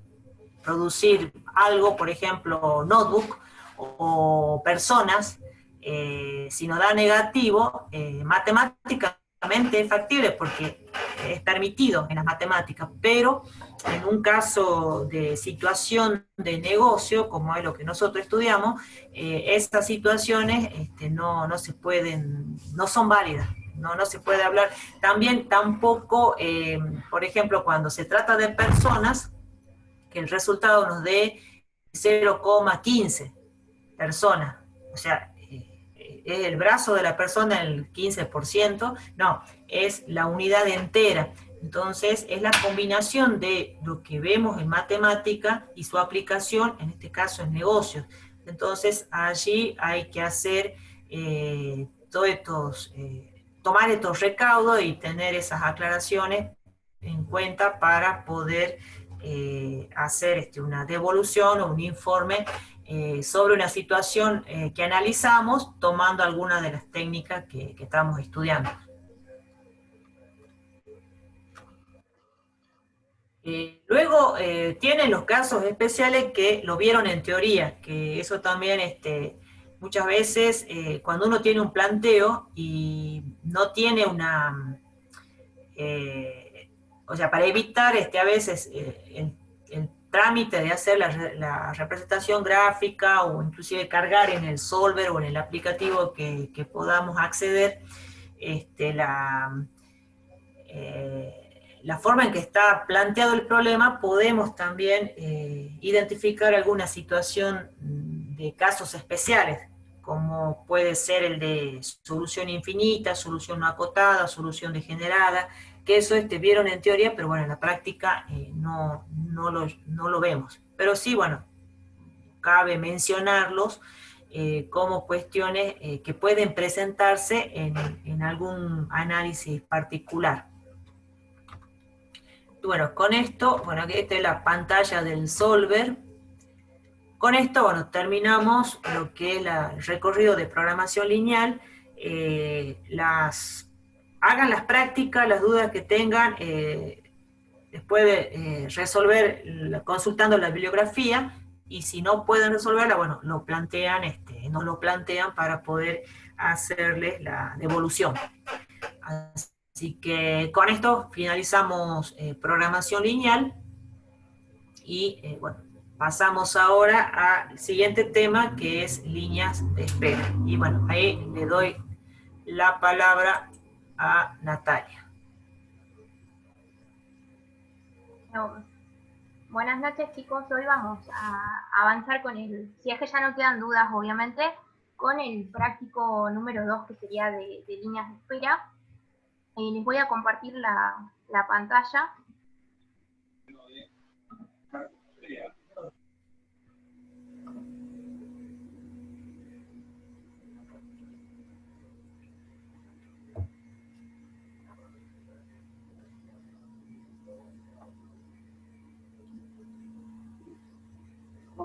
Speaker 1: producir algo, por ejemplo, notebook o personas, si nos da negativo, matemáticamente es factible porque es permitido en las matemáticas, pero en un caso de situación de negocio, como es lo que nosotros estudiamos, estas situaciones no se pueden, no son válidas. No se puede hablar. También tampoco, por ejemplo, cuando se trata de personas, que el resultado nos dé 0,15 personas. O sea, es el brazo de la persona el 15%, no, es la unidad entera. Entonces, es la combinación de lo que vemos en matemática y su aplicación, en este caso en negocios. Entonces, allí hay que hacer todos estos... tomar estos recaudos y tener esas aclaraciones en cuenta para poder hacer una devolución o un informe sobre una situación que analizamos tomando algunas de las técnicas que estamos estudiando. Luego tienen los casos especiales que lo vieron en teoría, que eso también muchas veces cuando uno tiene un planteo y no tiene una, o sea, para evitar a veces el trámite de hacer la representación gráfica o inclusive cargar en el solver o en el aplicativo que podamos acceder, la forma en que está planteado el problema, podemos también identificar alguna situación de casos especiales, como puede ser el de solución infinita, solución no acotada, solución degenerada, que eso vieron en teoría, pero bueno, en la práctica no lo vemos. Pero sí, bueno, cabe mencionarlos como cuestiones que pueden presentarse en algún análisis particular. Bueno, con esto, bueno, esta es la pantalla del solver. Con esto, bueno, terminamos lo que es el recorrido de programación lineal. Hagan las prácticas, las dudas que tengan, después de resolver consultando la bibliografía, y si no pueden resolverla, bueno, nos lo plantean para poder hacerles la devolución. Así que con esto finalizamos programación lineal y bueno, pasamos ahora al siguiente tema, que es líneas de espera. Y bueno, ahí le doy la palabra a Natalia.
Speaker 3: Buenas noches, chicos. Hoy vamos a avanzar con si es que ya no quedan dudas, obviamente, con el práctico número 2, que sería de líneas de espera. Les voy a compartir la pantalla.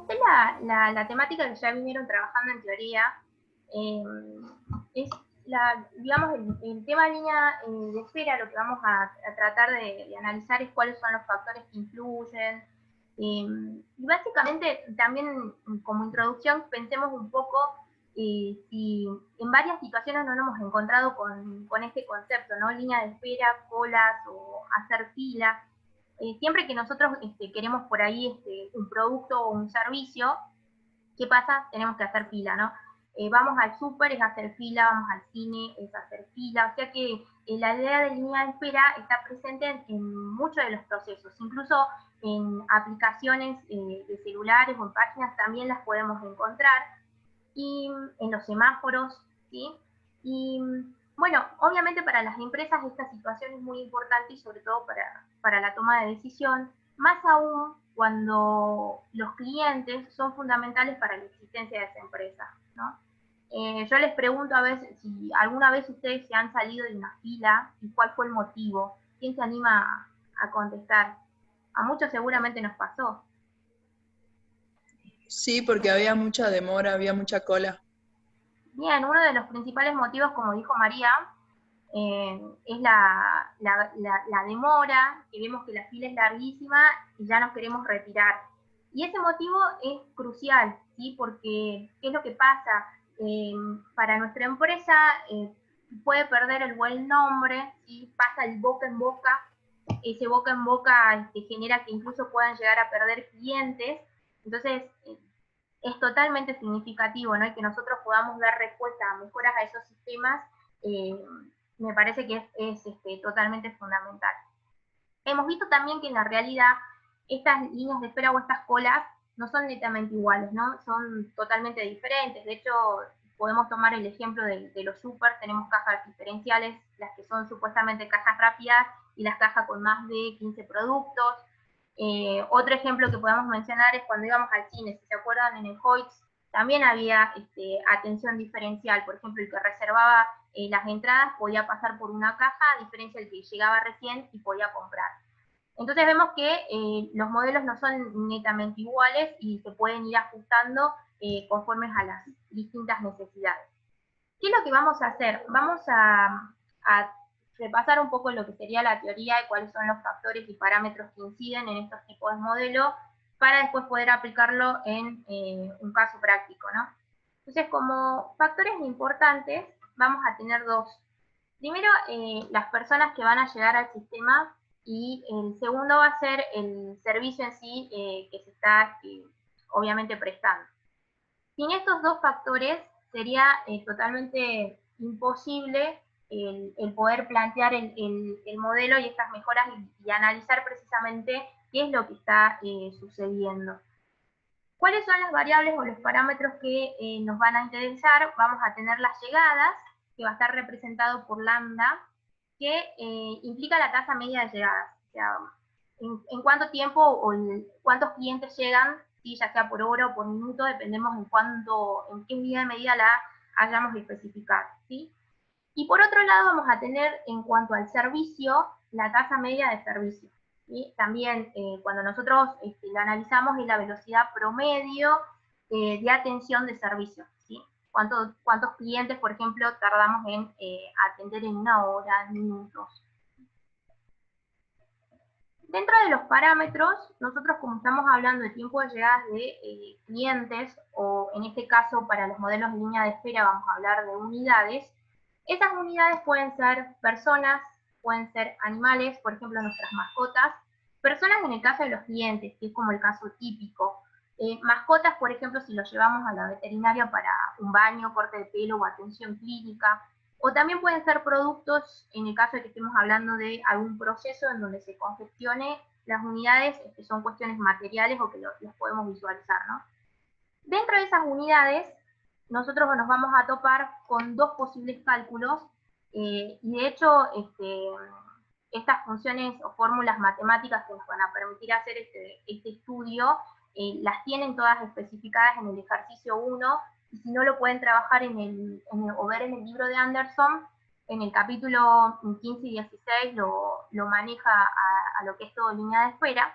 Speaker 3: Esta es la temática que ya vinieron trabajando en teoría. Es digamos, el tema de línea de espera. Lo que vamos a tratar de analizar es cuáles son los factores que influyen. Y básicamente, también como introducción, pensemos un poco si en varias situaciones no nos hemos encontrado con este concepto, ¿no? Línea de espera, colas o hacer fila. Siempre que nosotros queremos por ahí un producto o un servicio, ¿qué pasa? Tenemos que hacer fila, ¿no? Vamos al súper, es hacer fila, vamos al cine, es hacer fila, o sea que la idea de línea de espera está presente en muchos de los procesos, incluso en aplicaciones de celulares o en páginas también las podemos encontrar, y en los semáforos, ¿sí? Y bueno, obviamente para las empresas esta situación es muy importante y sobre todo para la toma de decisión, más aún cuando los clientes son fundamentales para la existencia de esa empresa, ¿no? Yo les pregunto a veces si alguna vez ustedes se han salido de una fila y cuál fue el motivo. ¿Quién se anima a contestar? A muchos seguramente nos pasó.
Speaker 2: Sí, porque había mucha demora, había mucha cola.
Speaker 3: Bien, uno de los principales motivos, como dijo María, es la demora, que vemos que la fila es larguísima y ya nos queremos retirar. Y ese motivo es crucial, ¿sí? Porque ¿qué es lo que pasa? Para nuestra empresa puede perder el buen nombre, ¿sí? Pasa el boca en boca, ese boca en boca genera que incluso puedan llegar a perder clientes. Entonces, es totalmente significativo, ¿no? Y que nosotros podamos dar respuesta a mejoras a esos sistemas, me parece que es totalmente fundamental. Hemos visto también que en la realidad estas líneas de espera o estas colas no son netamente iguales, ¿no? Son totalmente diferentes. De hecho, podemos tomar el ejemplo de los super, tenemos cajas diferenciales, las que son supuestamente cajas rápidas y las cajas con más de 15 productos. Otro ejemplo que podemos mencionar es cuando íbamos al cine, si se acuerdan, en el Hoyts también había atención diferencial. Por ejemplo, el que reservaba las entradas podía pasar por una caja, a diferencia del que llegaba recién y podía comprar. Entonces vemos que los modelos no son netamente iguales y se pueden ir ajustando conforme a las distintas necesidades. ¿Qué es lo que vamos a hacer? Vamos a repasar un poco lo que sería la teoría y cuáles son los factores y parámetros que inciden en estos tipos de modelos para después poder aplicarlo en un caso práctico, ¿no? Entonces, como factores importantes, vamos a tener dos. Primero, las personas que van a llegar al sistema, y el segundo va a ser el servicio en sí que se está obviamente prestando. Sin estos dos factores sería totalmente imposible el poder plantear el modelo y estas mejoras y analizar precisamente qué es lo que está sucediendo. ¿Cuáles son las variables o los parámetros que nos van a interesar? Vamos a tener las llegadas, que va a estar representado por lambda, que implica la tasa media de llegadas. O sea, en cuánto tiempo o cuántos clientes llegan, ¿sí? Ya sea por hora o por minuto, dependemos en qué unidad de medida la hayamos especificado, ¿sí? Y por otro lado vamos a tener, en cuanto al servicio, la tasa media de servicio. ¿Sí? También cuando nosotros la analizamos es la velocidad promedio de atención de servicio. ¿Sí? ¿Cuántos clientes, por ejemplo, tardamos en atender en una hora, minutos? Dentro de los parámetros, nosotros, como estamos hablando de tiempo de llegada de clientes, o en este caso para los modelos de línea de espera vamos a hablar de unidades, esas unidades pueden ser personas, pueden ser animales, por ejemplo nuestras mascotas, personas en el caso de los clientes, que es como el caso típico, mascotas, por ejemplo, si los llevamos a la veterinaria para un baño, corte de pelo o atención clínica, o también pueden ser productos en el caso de que estemos hablando de algún proceso en donde se congestione las unidades son cuestiones materiales o que las podemos visualizar, ¿no? Dentro de esas unidades, nosotros nos vamos a topar con dos posibles cálculos, y de hecho, estas funciones o fórmulas matemáticas que nos van a permitir hacer este estudio, las tienen todas especificadas en el ejercicio 1, y si no lo pueden trabajar o ver en el libro de Anderson, en el capítulo 15 y 16 lo maneja a lo que es todo línea de esfera.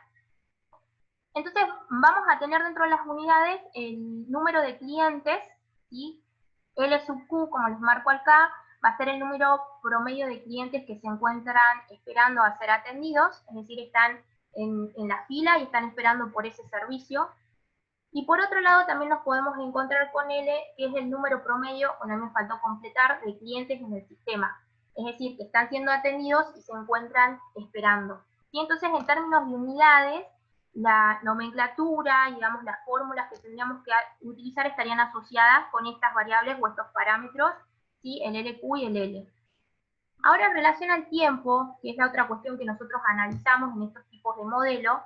Speaker 3: Entonces vamos a tener dentro de las unidades el número de clientes, ¿sí? L sub Q, como les marco acá, va a ser el número promedio de clientes que se encuentran esperando a ser atendidos, es decir, están en la fila y están esperando por ese servicio. Y por otro lado también nos podemos encontrar con L, que es el número promedio, bueno, me faltó completar, de clientes en el sistema. Es decir, que están siendo atendidos y se encuentran esperando. Y entonces en términos de unidades, la nomenclatura, digamos, las fórmulas que tendríamos que utilizar estarían asociadas con estas variables o estos parámetros, ¿sí? El LQ y el L. Ahora en relación al tiempo, que es la otra cuestión que nosotros analizamos en estos tipos de modelos,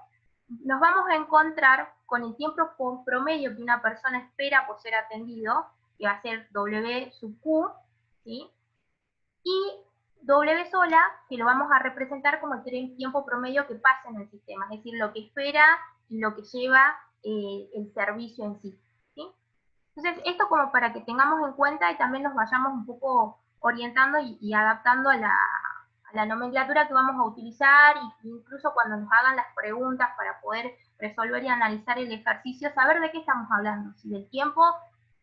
Speaker 3: nos vamos a encontrar con el tiempo promedio que una persona espera por ser atendido, que va a ser W sub Q, ¿sí? Y W sola, que lo vamos a representar como el tiempo promedio que pasa en el sistema, es decir, lo que espera y lo que lleva el servicio en sí, ¿sí? Entonces, esto como para que tengamos en cuenta y también nos vayamos un poco orientando y adaptando a la nomenclatura que vamos a utilizar, e incluso cuando nos hagan las preguntas para poder resolver y analizar el ejercicio, saber de qué estamos hablando, si del tiempo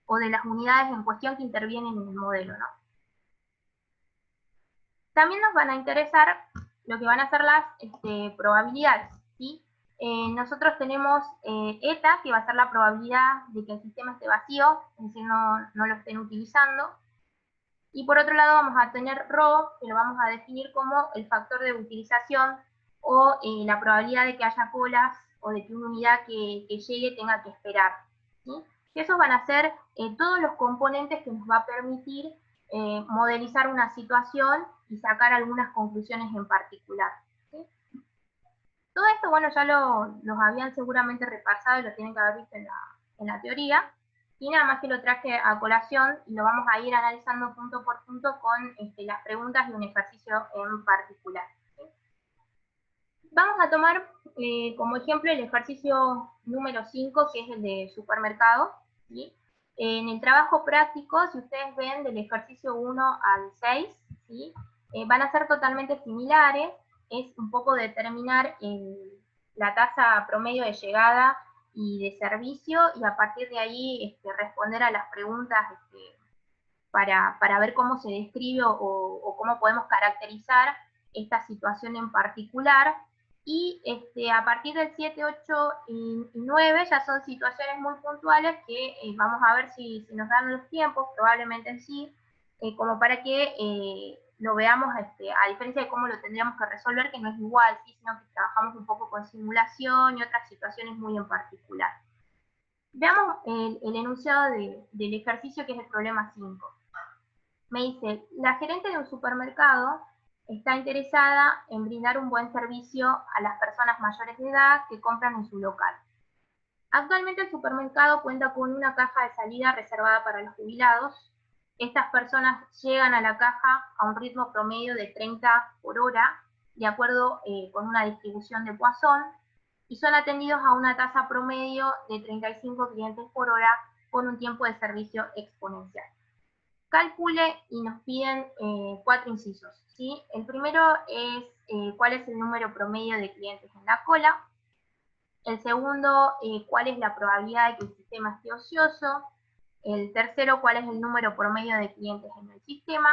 Speaker 3: o de las unidades en cuestión que intervienen en el modelo, ¿no? También nos van a interesar lo que van a ser las probabilidades, ¿sí? Nosotros tenemos eta, que va a ser la probabilidad de que el sistema esté vacío, es decir, no lo estén utilizando. Y por otro lado vamos a tener ρ, que lo vamos a definir como el factor de utilización o la probabilidad de que haya colas o de que una unidad que llegue tenga que esperar, ¿sí? Y esos van a ser todos los componentes que nos va a permitir modelizar una situación y sacar algunas conclusiones en particular, ¿sí? Todo esto, bueno, ya los habían seguramente repasado y lo tienen que haber visto en la teoría. Y nada más que lo traje a colación y lo vamos a ir analizando punto por punto con las preguntas y un ejercicio en particular, ¿sí? Vamos a tomar como ejemplo el ejercicio número 5, que es el de supermercado, ¿sí? En el trabajo práctico, si ustedes ven del ejercicio 1 al 6, ¿sí? Van a ser totalmente similares, es un poco determinar la tasa promedio de llegada y de servicio, y a partir de ahí responder a las preguntas para ver cómo se describe o cómo podemos caracterizar esta situación en particular. Y a partir del 7, 8 y 9 ya son situaciones muy puntuales que vamos a ver si nos dan los tiempos, probablemente sí, como para que lo veamos, a diferencia de cómo lo tendríamos que resolver, que no es igual, ¿sí? Sino que trabajamos un poco con simulación y otras situaciones muy en particular. Veamos el enunciado del ejercicio, que es el problema 5. Me dice, la gerente de un supermercado está interesada en brindar un buen servicio a las personas mayores de edad que compran en su local. Actualmente el supermercado cuenta con una caja de salida reservada para los jubilados. Estas personas llegan a la caja a un ritmo promedio de 30 por hora, de acuerdo con una distribución de Poisson, y son atendidos a una tasa promedio de 35 clientes por hora con un tiempo de servicio exponencial. Calcule y nos piden 4 incisos, ¿sí? El primero es cuál es el número promedio de clientes en la cola. El segundo, cuál es la probabilidad de que el sistema esté ocioso. El tercero, cuál es el número promedio de clientes en el sistema.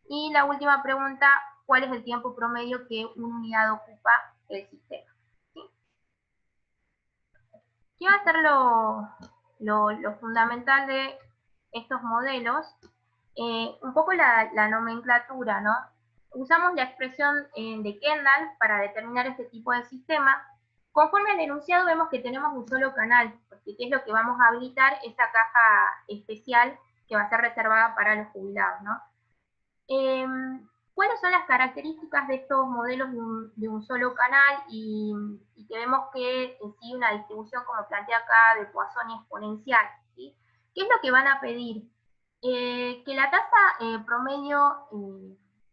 Speaker 3: Y la última pregunta, cuál es el tiempo promedio que una unidad ocupa el sistema, ¿sí? ¿Qué va a ser lo fundamental de estos modelos? Un poco la nomenclatura, ¿no? Usamos la expresión de Kendall para determinar este tipo de sistema. Conforme al enunciado vemos que tenemos un solo canal, porque ¿qué es lo que vamos a habilitar? Esta caja especial que va a ser reservada para los jubilados, ¿no? ¿Cuáles ¿Cuáles son las características de estos modelos de un solo canal y que vemos que sigue una distribución, como plantea acá, de Poisson y exponencial? ¿Sí? ¿Qué es lo que van a pedir? Que la tasa promedio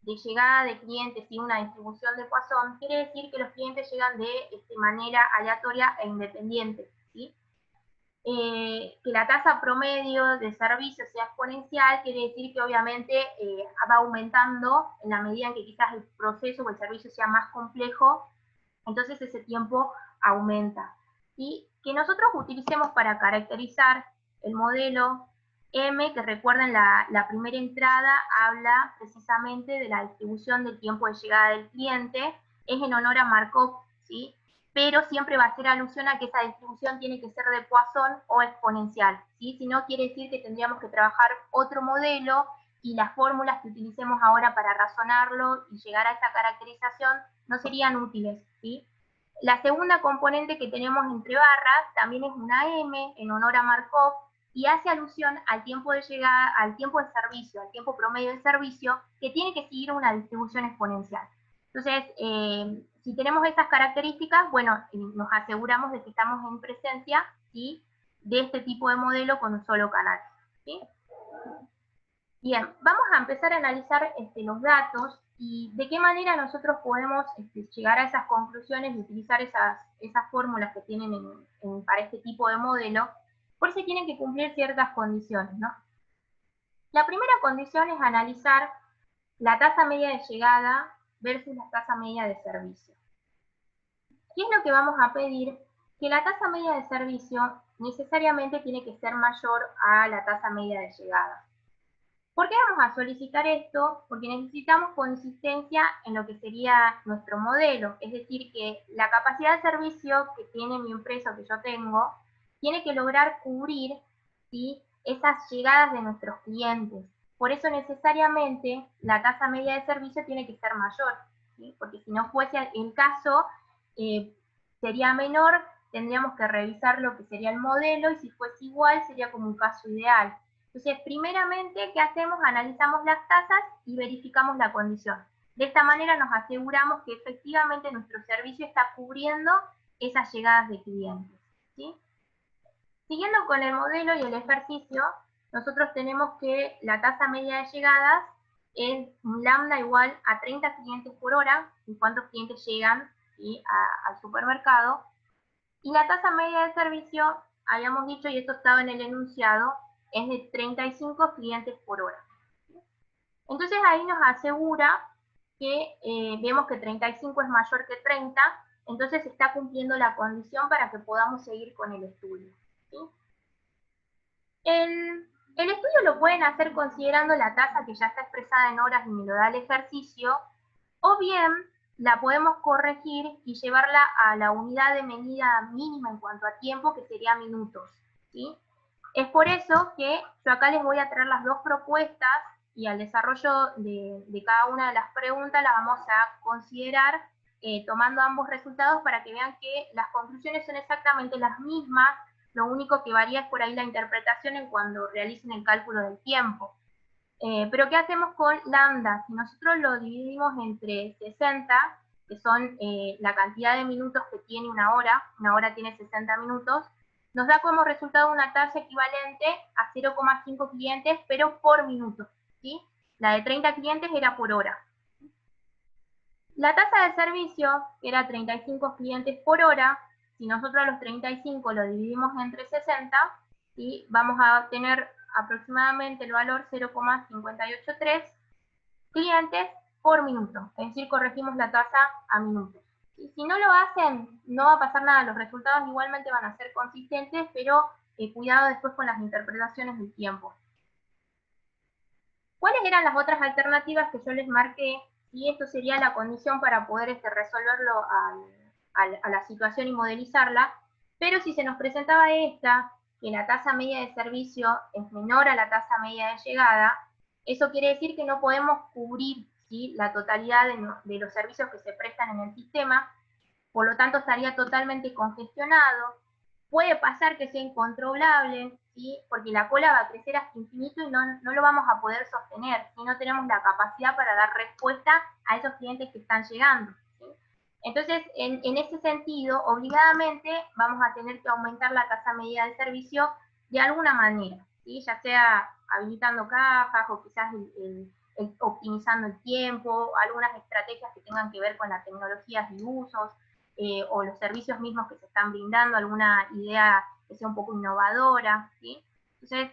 Speaker 3: de llegada de clientes y una distribución de Poisson quiere decir que los clientes llegan de manera aleatoria e independiente, ¿sí? Que la tasa promedio de servicio sea exponencial quiere decir que obviamente va aumentando en la medida en que quizás el proceso o el servicio sea más complejo, entonces ese tiempo aumenta. Y que nosotros utilicemos para caracterizar el modelo M, que recuerden la primera entrada habla precisamente de la distribución del tiempo de llegada del cliente, es en honor a Markov, ¿sí? Pero siempre va a hacer alusión a que esa distribución tiene que ser de Poisson o exponencial, ¿sí? Si no, quiere decir que tendríamos que trabajar otro modelo y las fórmulas que utilicemos ahora para razonarlo y llegar a esa caracterización no serían útiles, ¿sí? La segunda componente que tenemos entre barras también es una M, en honor a Markov, y hace alusión al tiempo de llegada, al tiempo de servicio, al tiempo promedio de servicio, que tiene que seguir una distribución exponencial. Entonces, si tenemos estas características, bueno, nos aseguramos de que estamos en presencia, ¿sí?, de este tipo de modelo con un solo canal, ¿sí? Bien, vamos a empezar a analizar los datos y de qué manera nosotros podemos llegar a esas conclusiones y utilizar esas fórmulas que tienen para este tipo de modelo, por si tienen que cumplir ciertas condiciones, ¿no? La primera condición es analizar la tasa media de llegada versus la tasa media de servicio. ¿Qué es lo que vamos a pedir? Que la tasa media de servicio necesariamente tiene que ser mayor a la tasa media de llegada. ¿Por qué vamos a solicitar esto? Porque necesitamos consistencia en lo que sería nuestro modelo, es decir, que la capacidad de servicio que tiene mi empresa o que yo tengo, tiene que lograr cubrir, ¿sí?, esas llegadas de nuestros clientes. Por eso necesariamente la tasa media de servicio tiene que ser mayor, ¿sí? Porque si no fuese el caso, sería menor, tendríamos que revisar lo que sería el modelo, y si fuese igual sería como un caso ideal. Entonces, primeramente, ¿qué hacemos? Analizamos las tasas y verificamos la condición. De esta manera nos aseguramos que efectivamente nuestro servicio está cubriendo esas llegadas de clientes, ¿sí? Siguiendo con el modelo y el ejercicio, nosotros tenemos que la tasa media de llegadas es un lambda igual a 30 clientes por hora, y cuántos clientes llegan, ¿sí?, al supermercado. Y la tasa media de servicio, habíamos dicho, y esto estaba en el enunciado, es de 35 clientes por hora. Entonces ahí nos asegura que vemos que 35 es mayor que 30, entonces está cumpliendo la condición para que podamos seguir con el estudio, ¿sí? El estudio lo pueden hacer considerando la tasa que ya está expresada en horas y me lo da el ejercicio, o bien la podemos corregir y llevarla a la unidad de medida mínima en cuanto a tiempo, que sería minutos, ¿sí? Es por eso que yo acá les voy a traer las dos propuestas y al desarrollo de cada una de las preguntas la vamos a considerar tomando ambos resultados para que vean que las conclusiones son exactamente las mismas, lo único que varía es por ahí la interpretación en cuando realicen el cálculo del tiempo. Pero ¿qué hacemos con lambda? Si nosotros lo dividimos entre 60, que son la cantidad de minutos que tiene una hora tiene 60 minutos, nos da como resultado una tasa equivalente a 0,5 clientes, pero por minuto, ¿sí? La de 30 clientes era por hora. La tasa de servicio, que era 35 clientes por hora, si nosotros a los 35 lo dividimos entre 60, ¿sí?, vamos a tener aproximadamente el valor 0,583 clientes por minuto, es decir, corregimos la tasa a minutos. Y si no lo hacen, no va a pasar nada, los resultados igualmente van a ser consistentes, pero cuidado después con las interpretaciones del tiempo. ¿Cuáles eran las otras alternativas que yo les marqué? Y esto sería la condición para poder resolverlo a la situación y modelizarla, pero si se nos presentaba esta, que la tasa media de servicio es menor a la tasa media de llegada, eso quiere decir que no podemos cubrir, ¿sí?, la totalidad de los servicios que se prestan en el sistema, por lo tanto estaría totalmente congestionado. Puede pasar que sea incontrolable, ¿sí? Porque la cola va a crecer hasta infinito y no lo vamos a poder sostener si no tenemos la capacidad para dar respuesta a esos clientes que están llegando, ¿sí? Entonces, en ese sentido, obligadamente vamos a tener que aumentar la tasa media de servicio de alguna manera, ¿sí? Ya sea habilitando cajas o quizás optimizando el tiempo, algunas estrategias que tengan que ver con las tecnologías y usos, o los servicios mismos que se están brindando, alguna idea que sea un poco innovadora, ¿sí? Entonces,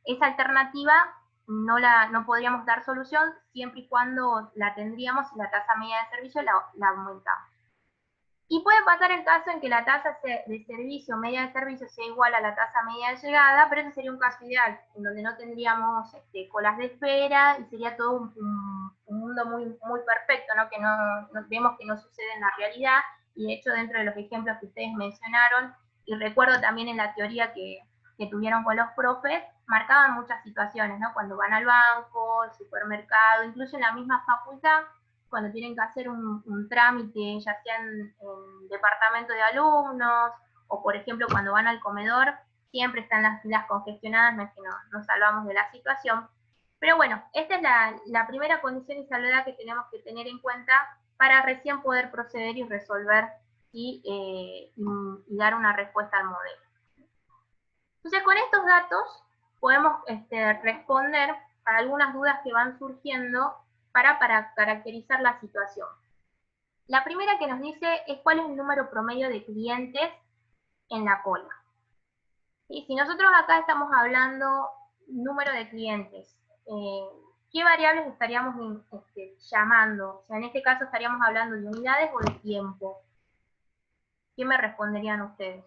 Speaker 3: esa alternativa no podríamos dar solución siempre y cuando la tendríamos y la tasa media de servicio la aumentamos. Y puede pasar el caso en que la tasa de servicio, media de servicio, sea igual a la tasa media de llegada, pero ese sería un caso ideal, en donde no tendríamos colas de espera y sería todo un mundo muy, muy perfecto, ¿no? Que vemos que no sucede en la realidad, y de hecho dentro de los ejemplos que ustedes mencionaron, y recuerdo también en la teoría que tuvieron con los profes, marcaban muchas situaciones, ¿no? Cuando van al banco, al supermercado, incluso en la misma facultad, cuando tienen que hacer un trámite, ya sea en departamento de alumnos, o por ejemplo cuando van al comedor, siempre están las filas congestionadas, no es que nos salvamos de la situación. Pero bueno, esta es la primera condición y salvedad que tenemos que tener en cuenta para recién poder proceder y resolver y dar una respuesta al modelo. Entonces, con estos datos podemos responder a algunas dudas que van surgiendo para caracterizar la situación. La primera que nos dice es cuál es el número promedio de clientes en la cola. Y si nosotros acá estamos hablando número de clientes, ¿qué variables estaríamos llamando? O sea, en este caso estaríamos hablando de unidades o de tiempo. ¿Qué me responderían ustedes?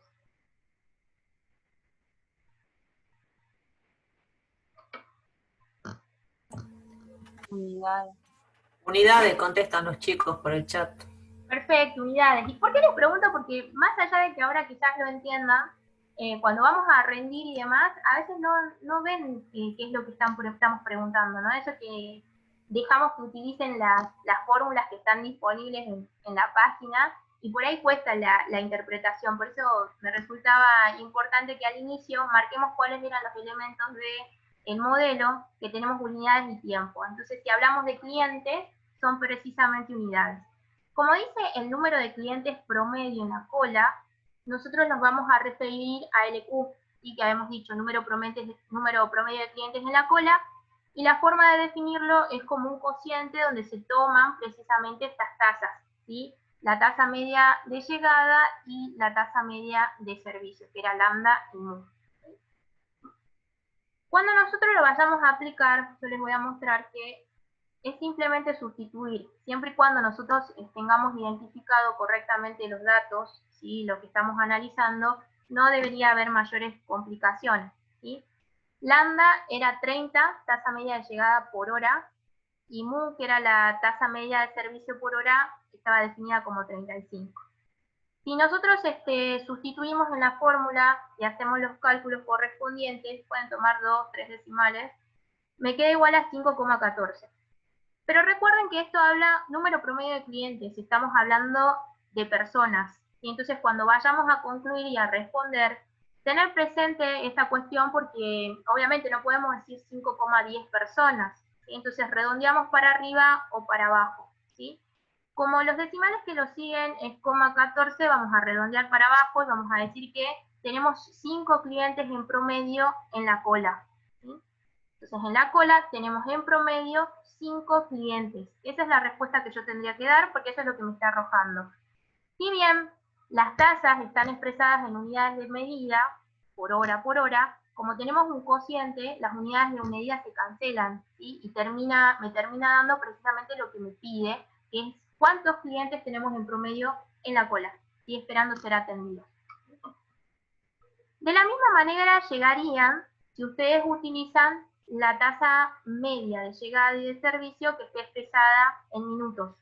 Speaker 2: Unidades.
Speaker 1: Unidades, contestan los chicos por el chat.
Speaker 3: Perfecto, unidades. ¿Y por qué les pregunto? Porque más allá de que ahora quizás lo entiendan, cuando vamos a rendir y demás, a veces no ven qué es lo que estamos preguntando, ¿no? Eso que dejamos que utilicen las fórmulas que están disponibles en la página, y por ahí cuesta la interpretación. Por eso me resultaba importante que al inicio marquemos cuáles eran los elementos del modelo, que tenemos unidades y tiempo. Entonces, si hablamos de clientes, son precisamente unidades. Como dice el número de clientes promedio en la cola, nosotros nos vamos a referir a LQ, y que habíamos dicho número promedio de clientes en la cola, y la forma de definirlo es como un cociente donde se toman precisamente estas tasas, ¿sí? La tasa media de llegada y la tasa media de servicio, que era lambda y mu. Cuando nosotros lo vayamos a aplicar, yo les voy a mostrar que es simplemente sustituir, siempre y cuando nosotros tengamos identificado correctamente los datos, ¿sí? Lo que estamos analizando, no debería haber mayores complicaciones, ¿sí? Lambda era 30, tasa media de llegada por hora, y mu, que era la tasa media de servicio por hora, estaba definida como 35. Si nosotros sustituimos en la fórmula y hacemos los cálculos correspondientes, pueden tomar 2, 3 decimales, me queda igual a 5,14. Pero recuerden que esto habla número promedio de clientes, estamos hablando de personas. Y entonces cuando vayamos a concluir y a responder, tener presente esta cuestión, porque obviamente no podemos decir 5,10 personas, ¿sí? Entonces redondeamos para arriba o para abajo, ¿sí? Como los decimales que lo siguen es 14, vamos a redondear para abajo y vamos a decir que tenemos 5 clientes en promedio en la cola, ¿sí? Entonces en la cola tenemos en promedio 5 clientes. Esa es la respuesta que yo tendría que dar, porque eso es lo que me está arrojando. Si bien las tasas están expresadas en unidades de medida, por hora, como tenemos un cociente, las unidades de medida se cancelan, ¿sí? Y me termina dando precisamente lo que me pide, que es cuántos clientes tenemos en promedio en la cola, ¿sí? Esperando ser atendidos. De la misma manera llegarían si ustedes utilizan la tasa media de llegada y de servicio que esté expresada en minutos.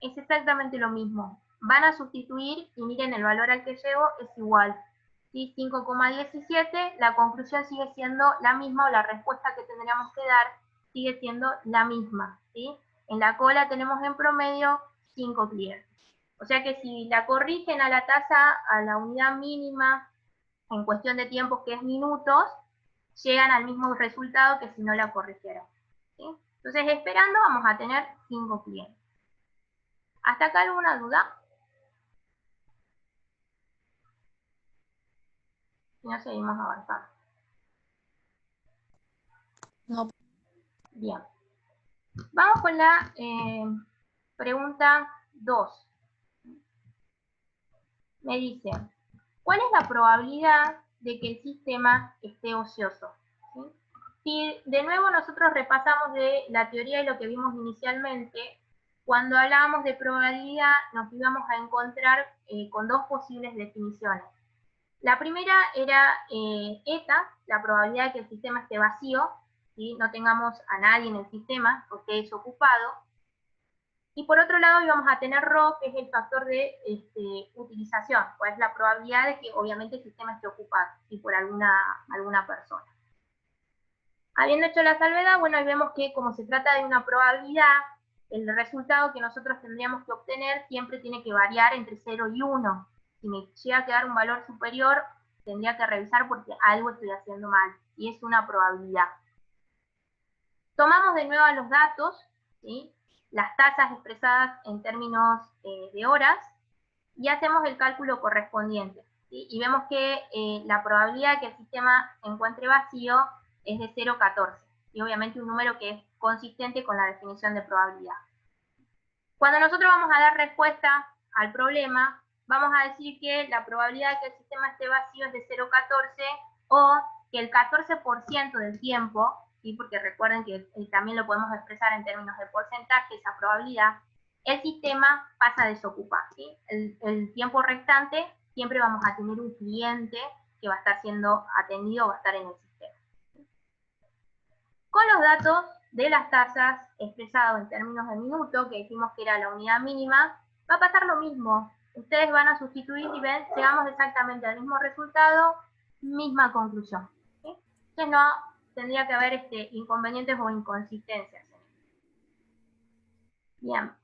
Speaker 3: Es exactamente lo mismo. Van a sustituir y miren el valor al que llego es igual. ¿Sí? 5,17, la conclusión sigue siendo la misma, o la respuesta que tendríamos que dar sigue siendo la misma, ¿sí? En la cola tenemos en promedio 5 clientes. O sea que si la corrigen a la tasa, a la unidad mínima, en cuestión de tiempos, que es minutos, llegan al mismo resultado que si no la corrigieron. ¿Sí? Entonces, esperando, vamos a tener 5 clientes. ¿Hasta acá alguna duda? Si no, seguimos avanzando.
Speaker 2: No.
Speaker 3: Bien. Vamos con la pregunta 2. Me dice, ¿cuál es la probabilidad de que el sistema esté ocioso? ¿Sí? Si de nuevo nosotros repasamos de la teoría y lo que vimos inicialmente, cuando hablábamos de probabilidad nos íbamos a encontrar con dos posibles definiciones. La primera era eta, la probabilidad de que el sistema esté vacío, ¿sí? No tengamos a nadie en el sistema, o esté desocupado. Y por otro lado íbamos a tener ρ, que es el factor de utilización, cuál es la probabilidad de que obviamente el sistema esté ocupado, y por alguna persona. Habiendo hecho la salvedad, bueno, ahí vemos que como se trata de una probabilidad, el resultado que nosotros tendríamos que obtener siempre tiene que variar entre 0 y 1. Si me llega a quedar un valor superior, tendría que revisar porque algo estoy haciendo mal, y es una probabilidad. Tomamos de nuevo los datos, ¿sí? Las tasas expresadas en términos de horas, y hacemos el cálculo correspondiente, ¿sí? Y vemos que la probabilidad de que el sistema se encuentre vacío es de 0,14, y obviamente un número que es consistente con la definición de probabilidad. Cuando nosotros vamos a dar respuesta al problema, vamos a decir que la probabilidad de que el sistema esté vacío es de 0,14, o que el 14% del tiempo, ¿sí? Porque recuerden que también lo podemos expresar en términos de porcentaje, esa probabilidad, el sistema pasa a desocupar, ¿sí? El tiempo restante siempre vamos a tener un cliente que va a estar siendo atendido, va a estar en el sistema. Con los datos de las tasas expresados en términos de minuto, que dijimos que era la unidad mínima, va a pasar lo mismo. Ustedes van a sustituir y ven, llegamos exactamente al mismo resultado, misma conclusión. ¿Sí? Entonces no tendría que haber inconvenientes o inconsistencias. Bien.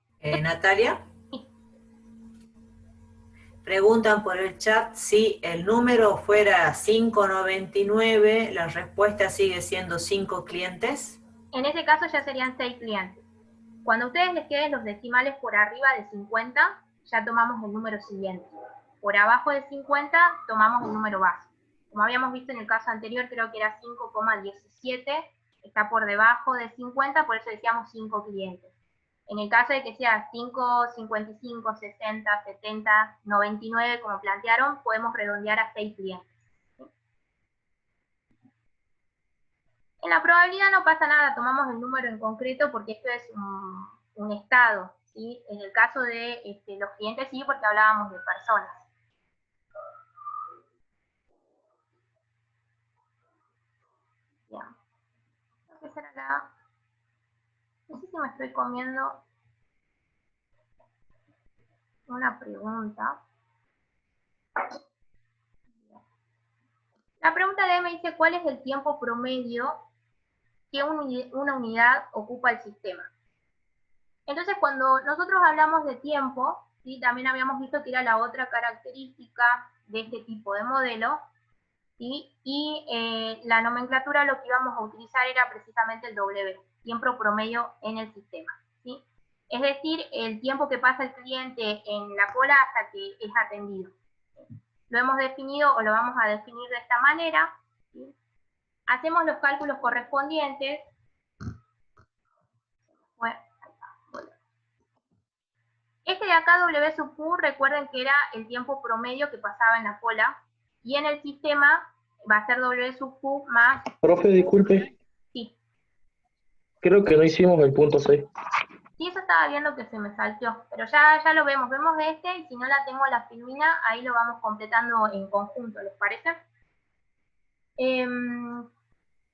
Speaker 1: Natalia. Preguntan por el chat si el número fuera 599, la respuesta sigue siendo 5 clientes.
Speaker 3: En ese caso ya serían 6 clientes. Cuando a ustedes les queden los decimales por arriba de 50, ya tomamos el número siguiente. Por abajo de 50, tomamos el número base. Como habíamos visto en el caso anterior, creo que era 5,17, está por debajo de 50, por eso decíamos 5 clientes. En el caso de que sea 5, 55, 60, 70, 99, como plantearon, podemos redondear a 6 clientes. ¿Sí? En la probabilidad no pasa nada, tomamos el número en concreto porque esto es un estado, ¿sí? En el caso de los clientes sí, porque hablábamos de personas. Bien. ¿Qué será la...? No sé si me estoy comiendo una pregunta. La pregunta de me dice, ¿cuál es el tiempo promedio que una unidad ocupa el sistema? Entonces, cuando nosotros hablamos de tiempo, ¿sí? También habíamos visto que era la otra característica de este tipo de modelo, ¿sí? Y la nomenclatura lo que íbamos a utilizar era precisamente el W, tiempo promedio en el sistema, ¿sí? Es decir, el tiempo que pasa el cliente en la cola hasta que es atendido. Lo hemos definido o lo vamos a definir de esta manera, ¿sí? Hacemos los cálculos correspondientes. Bueno, este de acá, W sub Q, recuerden que era el tiempo promedio que pasaba en la cola, y en el sistema va a ser W sub Q más...
Speaker 4: Profe, disculpe.
Speaker 3: Sí.
Speaker 4: Creo que no hicimos el punto 6.
Speaker 3: Sí, eso estaba viendo que se me salteó, pero ya lo vemos. Vemos este, y si no la tengo la filmina, ahí lo vamos completando en conjunto, ¿les parece?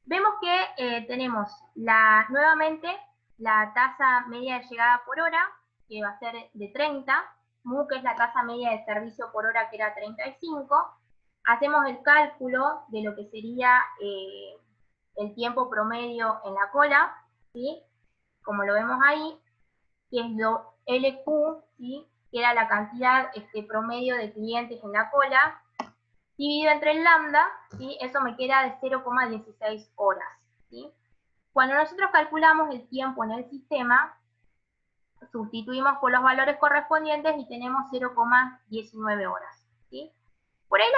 Speaker 3: Vemos que tenemos nuevamente la tasa media de llegada por hora, que va a ser de 30, mu, que es la tasa media de servicio por hora, que era 35. Hacemos el cálculo de lo que sería el tiempo promedio en la cola, ¿sí? Como lo vemos ahí, que es lo LQ, ¿sí? Que era la cantidad promedio de clientes en la cola, dividido entre el lambda, ¿sí? Eso me queda de 0,16 horas, ¿sí? Cuando nosotros calculamos el tiempo en el sistema, sustituimos por los valores correspondientes y tenemos 0,19 horas, ¿sí? Por ahí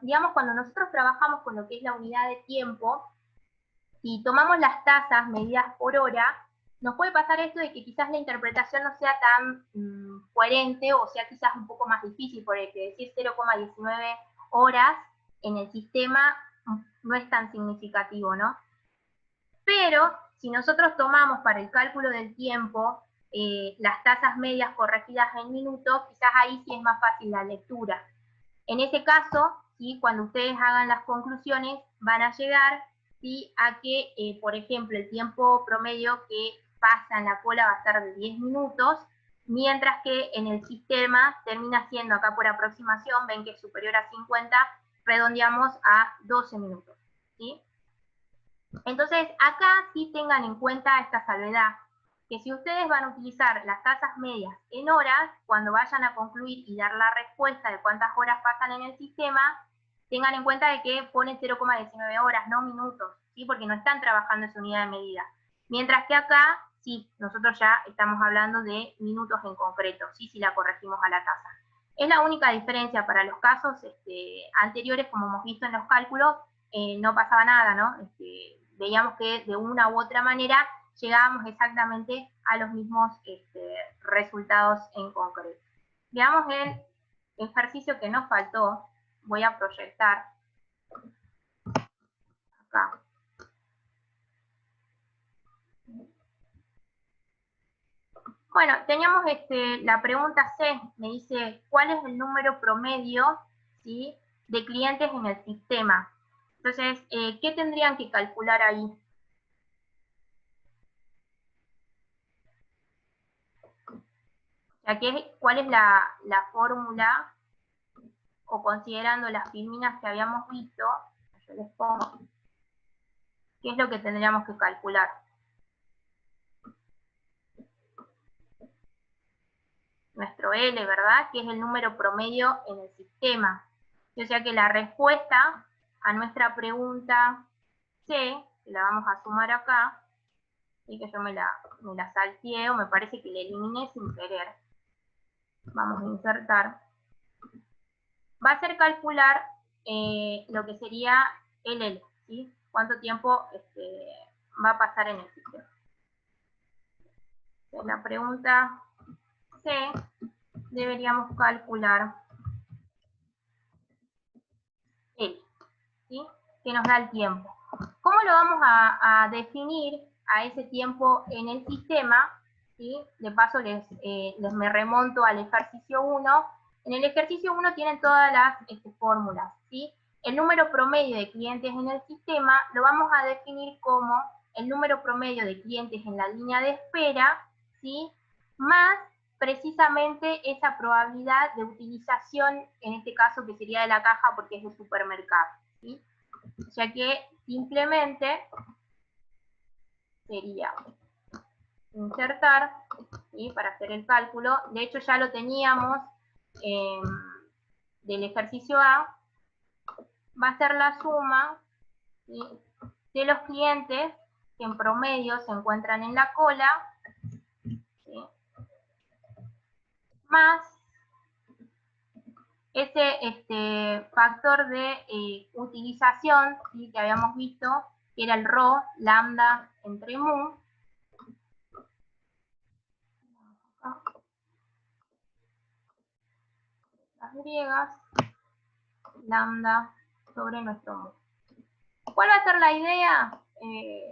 Speaker 3: digamos, cuando nosotros trabajamos con lo que es la unidad de tiempo, si tomamos las tasas medidas por hora, nos puede pasar esto de que quizás la interpretación no sea tan coherente o sea quizás un poco más difícil, porque decir 0,19 horas en el sistema no es tan significativo, ¿no? Pero si nosotros tomamos para el cálculo del tiempo las tasas medias corregidas en minutos, quizás ahí sí es más fácil la lectura. En ese caso, ¿sí? Cuando ustedes hagan las conclusiones, van a llegar, ¿sí? A que, por ejemplo, el tiempo promedio que pasa en la cola va a ser de 10 minutos, mientras que en el sistema termina siendo, acá por aproximación, ven que es superior a 50, redondeamos a 12 minutos, ¿sí? Entonces, acá sí tengan en cuenta esta salvedad, que si ustedes van a utilizar las tasas medias en horas, cuando vayan a concluir y dar la respuesta de cuántas horas pasan en el sistema, tengan en cuenta de que ponen 0,19 horas, no minutos, ¿sí? Porque no están trabajando esa unidad de medida. Mientras que acá, sí, nosotros ya estamos hablando de minutos en concreto, ¿sí? Si la corregimos a la tasa. Es la única diferencia para los casos anteriores, como hemos visto en los cálculos, no pasaba nada, ¿no? Veíamos que de una u otra manera llegábamos exactamente a los mismos resultados en concreto. Veamos el ejercicio que nos faltó. Voy a proyectar acá. Bueno, teníamos la pregunta C, me dice, ¿cuál es el número promedio, ¿sí? De clientes en el sistema? Entonces, ¿qué tendrían que calcular ahí? O sea, ¿cuál es la fórmula? O considerando las filminas que habíamos visto, yo les pongo, ¿qué es lo que tendríamos que calcular? Nuestro L, ¿verdad? Que es el número promedio en el sistema. O sea que la respuesta a nuestra pregunta C, que la vamos a sumar acá, y que yo me la salteé, o me parece que la eliminé sin querer. Vamos a insertar. Va a ser calcular lo que sería el L, ¿sí? Cuánto tiempo va a pasar en el sistema. En la pregunta C deberíamos calcular L, ¿sí? Que nos da el tiempo. ¿Cómo lo vamos a definir a ese tiempo en el sistema? ¿Sí? De paso me remonto al ejercicio 1. En el ejercicio 1 tienen todas las fórmulas, ¿sí? El número promedio de clientes en el sistema lo vamos a definir como el número promedio de clientes en la línea de espera, ¿sí? Más precisamente esa probabilidad de utilización, en este caso que sería de la caja porque es de supermercado, ¿sí? O sea que simplemente sería insertar, ¿sí? Para hacer el cálculo. De hecho ya lo teníamos del ejercicio A. Va a ser la suma, ¿sí? De los clientes que en promedio se encuentran en la cola, ¿sí? Más ese factor de utilización, ¿sí? Que habíamos visto, que era el ρ, lambda entre mu. Las griegas, lambda sobre nuestro mu. ¿Cuál va a ser la idea?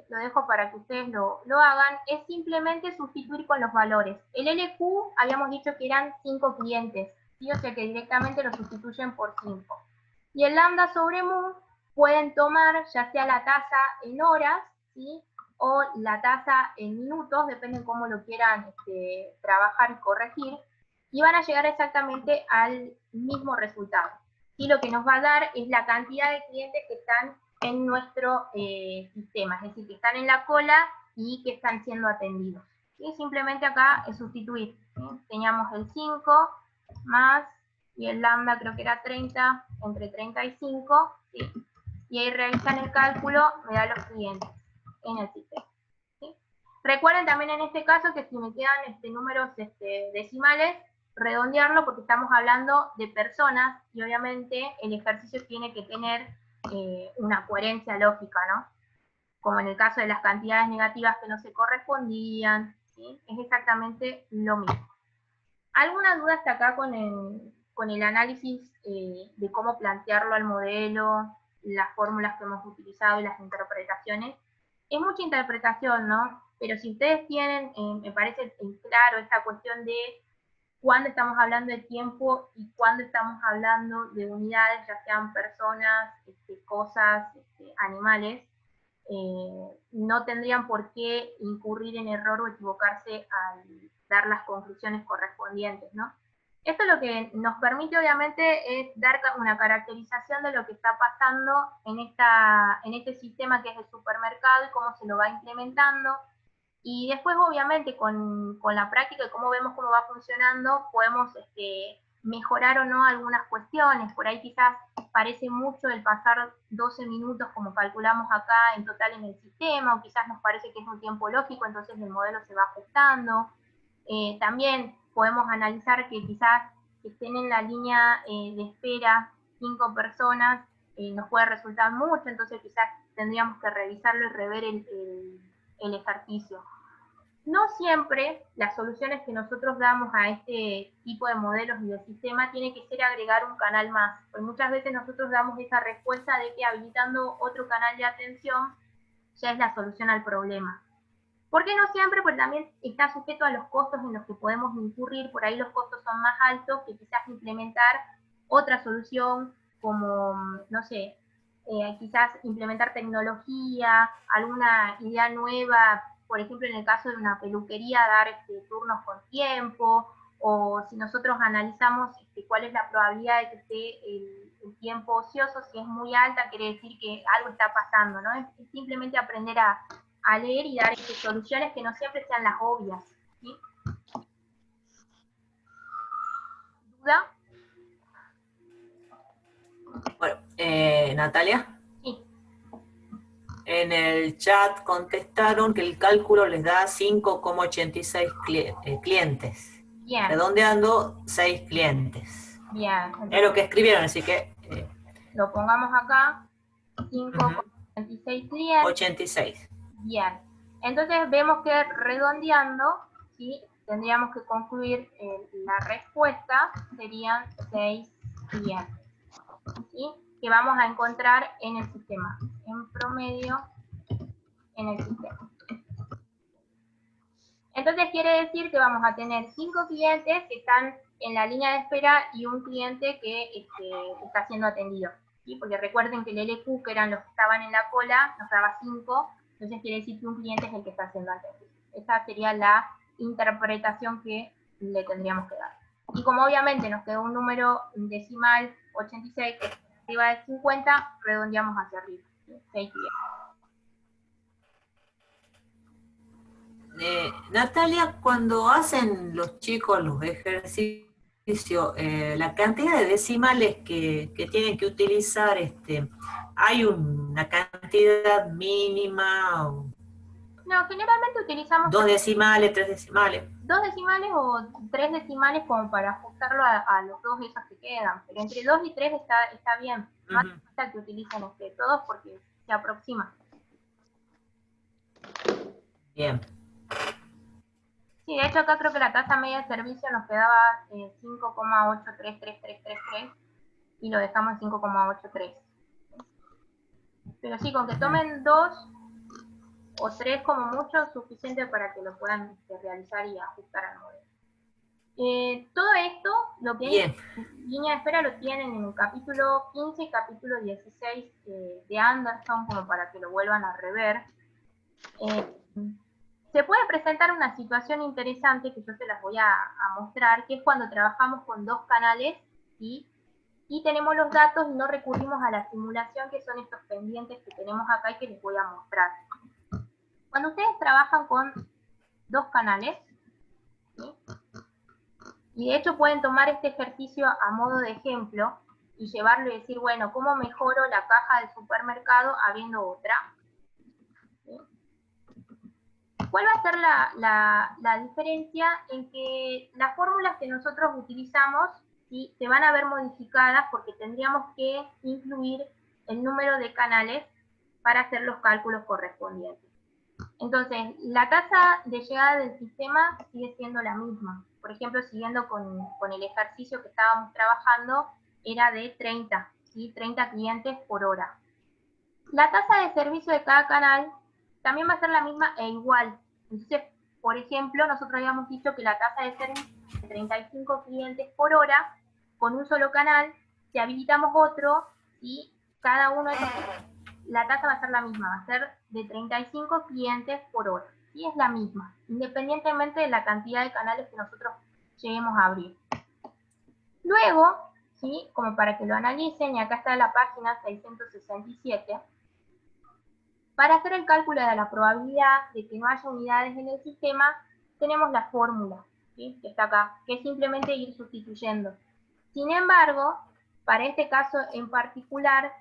Speaker 3: Lo dejo para que ustedes lo hagan. Es simplemente sustituir con los valores. El LQ habíamos dicho que eran 5 clientes, ¿sí? O sea que directamente lo sustituyen por 5. Y el lambda sobre mu pueden tomar ya sea la tasa en horas, ¿sí? O la tasa en minutos, depende de cómo lo quieran trabajar y corregir, y van a llegar exactamente al mismo resultado. Y lo que nos va a dar es la cantidad de clientes que están en nuestro sistema, es decir, que están en la cola y que están siendo atendidos. ¿Sí? Simplemente acá es sustituir, ¿sí? Teníamos el 5 más y el lambda creo que era 30, entre 35, ¿sí? Y ahí realizan el cálculo, me da los clientes en el sistema. ¿Sí? Recuerden también en este caso que si me quedan números decimales, redondearlo porque estamos hablando de personas y obviamente el ejercicio tiene que tener una coherencia lógica, ¿no? Como en el caso de las cantidades negativas que no se correspondían, ¿sí? Es exactamente lo mismo. ¿Alguna duda hasta acá con el análisis de cómo plantearlo al modelo, las fórmulas que hemos utilizado y las interpretaciones? Es mucha interpretación, ¿no? Pero si ustedes tienen, me parece claro esta cuestión de cuándo estamos hablando de tiempo y cuándo estamos hablando de unidades, ya sean personas, cosas, animales, no tendrían por qué incurrir en error o equivocarse al dar las conclusiones correspondientes, ¿no? Esto lo que nos permite, obviamente, es dar una caracterización de lo que está pasando en este sistema que es el supermercado y cómo se lo va implementando. Y después, obviamente, con la práctica y cómo vemos cómo va funcionando, podemos mejorar o no algunas cuestiones. Por ahí quizás parece mucho el pasar 12 minutos como calculamos acá en total en el sistema, o quizás nos parece que es un tiempo lógico, entonces el modelo se va ajustando. También podemos analizar que quizás que estén en la línea de espera 5 personas, nos puede resultar mucho, entonces quizás tendríamos que revisarlo y rever el ejercicio. No siempre las soluciones que nosotros damos a este tipo de modelos y de sistema tiene que ser agregar un canal más, porque muchas veces nosotros damos esa respuesta de que habilitando otro canal de atención ya es la solución al problema. ¿Por qué no siempre? Porque también está sujeto a los costos en los que podemos incurrir, por ahí los costos son más altos que quizás implementar otra solución como, no sé, quizás implementar tecnología, alguna idea nueva, por ejemplo en el caso de una peluquería dar turnos con tiempo, o si nosotros analizamos cuál es la probabilidad de que esté el tiempo ocioso, si es muy alta quiere decir que algo está pasando, ¿no? Es simplemente aprender a leer y dar soluciones que no siempre sean las obvias, ¿sí? ¿Duda?
Speaker 1: Bueno, Natalia.
Speaker 3: Sí.
Speaker 1: En el chat contestaron que el cálculo les da 5,86 clientes.
Speaker 3: Bien.
Speaker 1: Redondeando, 6 clientes.
Speaker 3: Bien.
Speaker 1: Es lo que escribieron, así que...
Speaker 3: lo pongamos acá, 5,86 clientes.
Speaker 1: 86.
Speaker 3: Bien. Entonces vemos que redondeando, ¿sí? Tendríamos que concluir la respuesta, serían 6 clientes, ¿sí? Que vamos a encontrar en el sistema, en promedio en el sistema. Entonces quiere decir que vamos a tener 5 clientes que están en la línea de espera y un cliente que está siendo atendido, ¿sí? Porque recuerden que el LQ, que eran los que estaban en la cola, nos daba 5, entonces quiere decir que un cliente es el que está siendo atendido. Esa sería la interpretación que le tendríamos que dar. Y como obviamente nos quedó un número decimal 86 que es arriba de 50, redondeamos hacia arriba, ¿sí? 6 clientes.
Speaker 1: Natalia, cuando hacen los chicos los ejercicios, la cantidad de decimales que tienen que utilizar, ¿hay una cantidad mínima?
Speaker 3: No, generalmente utilizamos
Speaker 1: 2 decimales, 3 decimales.
Speaker 3: 2 decimales o 3 decimales como para ajustarlo a los dos esos que quedan, pero entre 2 y 3 está bien. No hace falta que utilicen todos porque se aproxima.
Speaker 1: Bien.
Speaker 3: Sí, de hecho acá creo que la tasa media de servicio nos quedaba 5,833333 y lo dejamos en 5,83. Pero sí, con que tomen 2 o 3 como mucho es suficiente para que lo puedan realizar y ajustar al modelo. Todo esto, lo que es línea de espera, lo tienen en el capítulo 15 y capítulo 16 de Anderson, como para que lo vuelvan a rever. Se puede presentar una situación interesante que yo se las voy a mostrar, que es cuando trabajamos con 2 canales, ¿sí? Y tenemos los datos y no recurrimos a la simulación, que son estos pendientes que tenemos acá y que les voy a mostrar. Cuando ustedes trabajan con 2 canales, ¿sí? Y de hecho pueden tomar este ejercicio a modo de ejemplo y llevarlo y decir, bueno, ¿cómo mejoro la caja del supermercado habiendo otra? ¿Sí? ¿Cuál va a ser la diferencia? En que las fórmulas que nosotros utilizamos, ¿sí?, se van a ver modificadas porque tendríamos que incluir el número de canales para hacer los cálculos correspondientes. Entonces, la tasa de llegada del sistema sigue siendo la misma. Por ejemplo, siguiendo con el ejercicio que estábamos trabajando, era de 30, ¿sí? 30 clientes por hora. La tasa de servicio de cada canal también va a ser la misma e igual. Entonces, por ejemplo, nosotros habíamos dicho que la tasa de servicio es de 35 clientes por hora con un solo canal. Si habilitamos otro, y cada uno de esos, la tasa va a ser la misma, va a ser de 35 clientes por hora. Y es la misma, independientemente de la cantidad de canales que nosotros lleguemos a abrir. Luego, ¿sí?, como para que lo analicen, y acá está la página 667, para hacer el cálculo de la probabilidad de que no haya unidades en el sistema, tenemos la fórmula, ¿sí?, que está acá, que es simplemente ir sustituyendo. Sin embargo, para este caso en particular,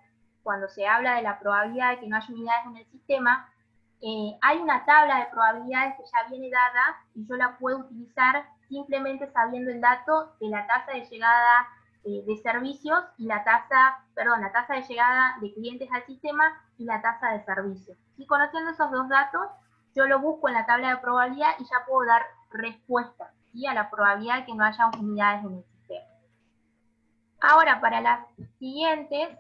Speaker 3: cuando se habla de la probabilidad de que no haya unidades en el sistema, hay una tabla de probabilidades que ya viene dada y yo la puedo utilizar simplemente sabiendo el dato de la tasa de llegada de servicios y la tasa de llegada de clientes al sistema y la tasa de servicios. Y conociendo esos dos datos, yo lo busco en la tabla de probabilidad y ya puedo dar respuesta, ¿sí?, a la probabilidad de que no haya unidades en el sistema. Ahora, para las siguientes,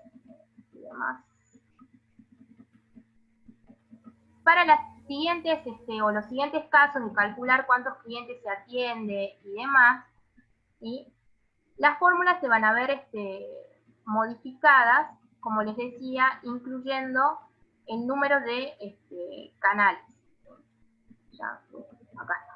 Speaker 3: o los siguientes casos de calcular cuántos clientes se atiende y demás, ¿sí?, las fórmulas se van a ver modificadas, como les decía, incluyendo el número de canales. Ya, acá está.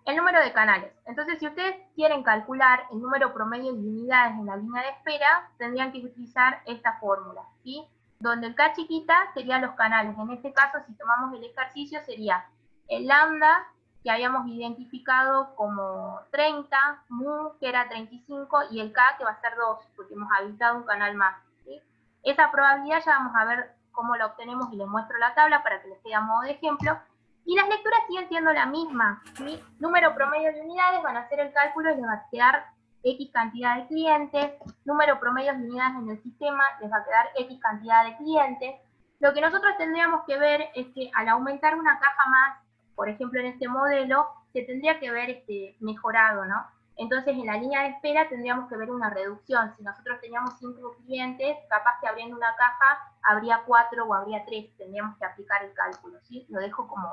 Speaker 3: El número de canales. Entonces, si ustedes quieren calcular el número promedio de unidades en la línea de espera, tendrían que utilizar esta fórmula, ¿sí?, donde el K chiquita serían los canales. En este caso, si tomamos el ejercicio, sería el lambda, que habíamos identificado como 30, mu, que era 35, y el K, que va a ser 2, porque hemos habilitado un canal más, ¿sí? Esa probabilidad ya vamos a ver cómo la obtenemos y les muestro la tabla para que les quede a modo de ejemplo. Y las lecturas siguen siendo la misma, ¿sí? Número promedio de unidades, van a hacer el cálculo y les va a quedar X cantidad de clientes. Número promedio de unidades en el sistema, les va a quedar X cantidad de clientes. Lo que nosotros tendríamos que ver es que al aumentar una caja más, por ejemplo en este modelo, se tendría que ver mejorado, ¿no? Entonces en la línea de espera tendríamos que ver una reducción. Si nosotros teníamos 5 clientes, capaz que abriendo una caja habría 4 o habría 3, tendríamos que aplicar el cálculo, ¿sí? Lo dejo como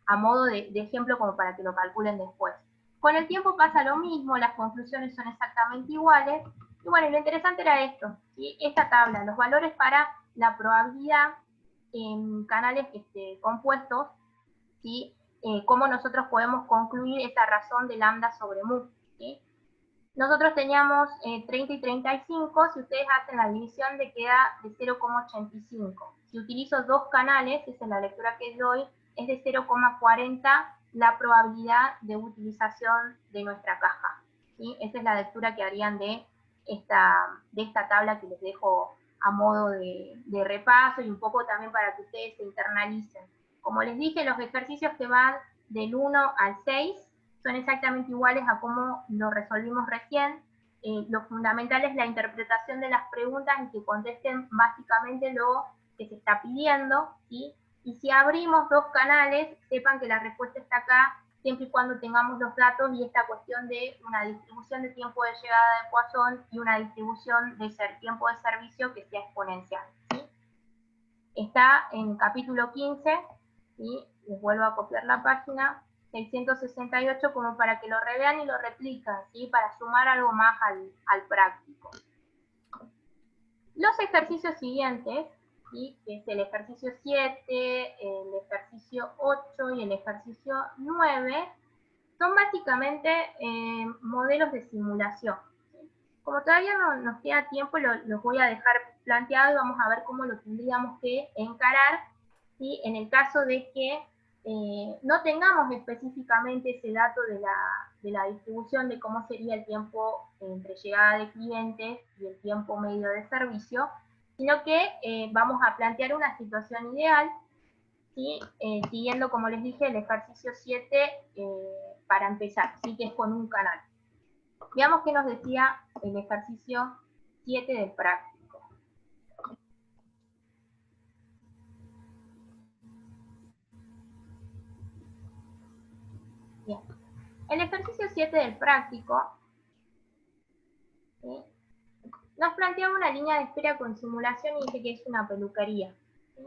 Speaker 3: a modo de ejemplo como para que lo calculen después. Con el tiempo pasa lo mismo, las conclusiones son exactamente iguales, y bueno, lo interesante era esto, ¿sí?, esta tabla, los valores para la probabilidad en canales compuestos, ¿sí?, cómo nosotros podemos concluir esta razón de lambda sobre mu, ¿sí? Nosotros teníamos 30 y 35, si ustedes hacen la división de queda de 0,85. Si utilizo dos canales, esa es la lectura que doy, es de 0,40 la probabilidad de utilización de nuestra caja, ¿sí? Esa es la lectura que harían de esta tabla que les dejo a modo de repaso y un poco también para que ustedes se internalicen. Como les dije, los ejercicios que van del 1 al 6 son exactamente iguales a cómo lo resolvimos recién. Lo fundamental es la interpretación de las preguntas y que contesten básicamente lo que se está pidiendo, ¿sí? Y si abrimos dos canales, sepan que la respuesta está acá, siempre y cuando tengamos los datos y esta cuestión de una distribución de tiempo de llegada de Poisson y una distribución de tiempo de servicio que sea exponencial, ¿sí? Está en capítulo 15, ¿sí? Les vuelvo a copiar la página, 668, como para que lo revean y lo replican, ¿sí?, para sumar algo más al práctico. Los ejercicios siguientes, ¿sí?, que es el ejercicio 7, el ejercicio 8 y el ejercicio 9, son básicamente modelos de simulación. Como todavía no nos queda tiempo, los voy a dejar planteado y vamos a ver cómo lo tendríamos que encarar, ¿sí?, en el caso de que no tengamos específicamente ese dato de la distribución de cómo sería el tiempo entre llegada de clientes y el tiempo medio de servicio, sino que vamos a plantear una situación ideal, ¿sí? Siguiendo, como les dije, el ejercicio 7 para empezar, ¿sí? Que es con un canal. Veamos qué nos decía el ejercicio 7 del práctico. Bien. El ejercicio 7 del práctico, ¿sí?, nos plantea una línea de espera con simulación y dice que es una peluquería, ¿sí?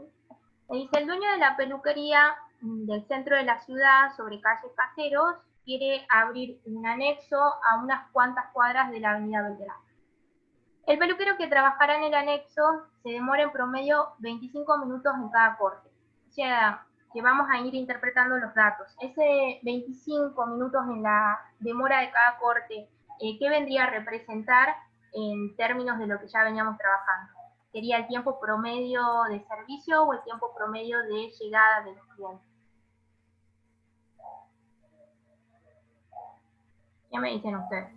Speaker 3: Me dice, el dueño de la peluquería del centro de la ciudad, sobre calle Caseros, quiere abrir un anexo a unas cuantas cuadras de la avenida Belgrano. El peluquero que trabajará en el anexo se demora en promedio 25 minutos en cada corte. O sea, que vamos a ir interpretando los datos. Ese 25 minutos en la demora de cada corte, ¿qué vendría a representar en términos de lo que ya veníamos trabajando? ¿Sería el tiempo promedio de servicio o el tiempo promedio de llegada de los clientes? ¿Qué me dicen ustedes?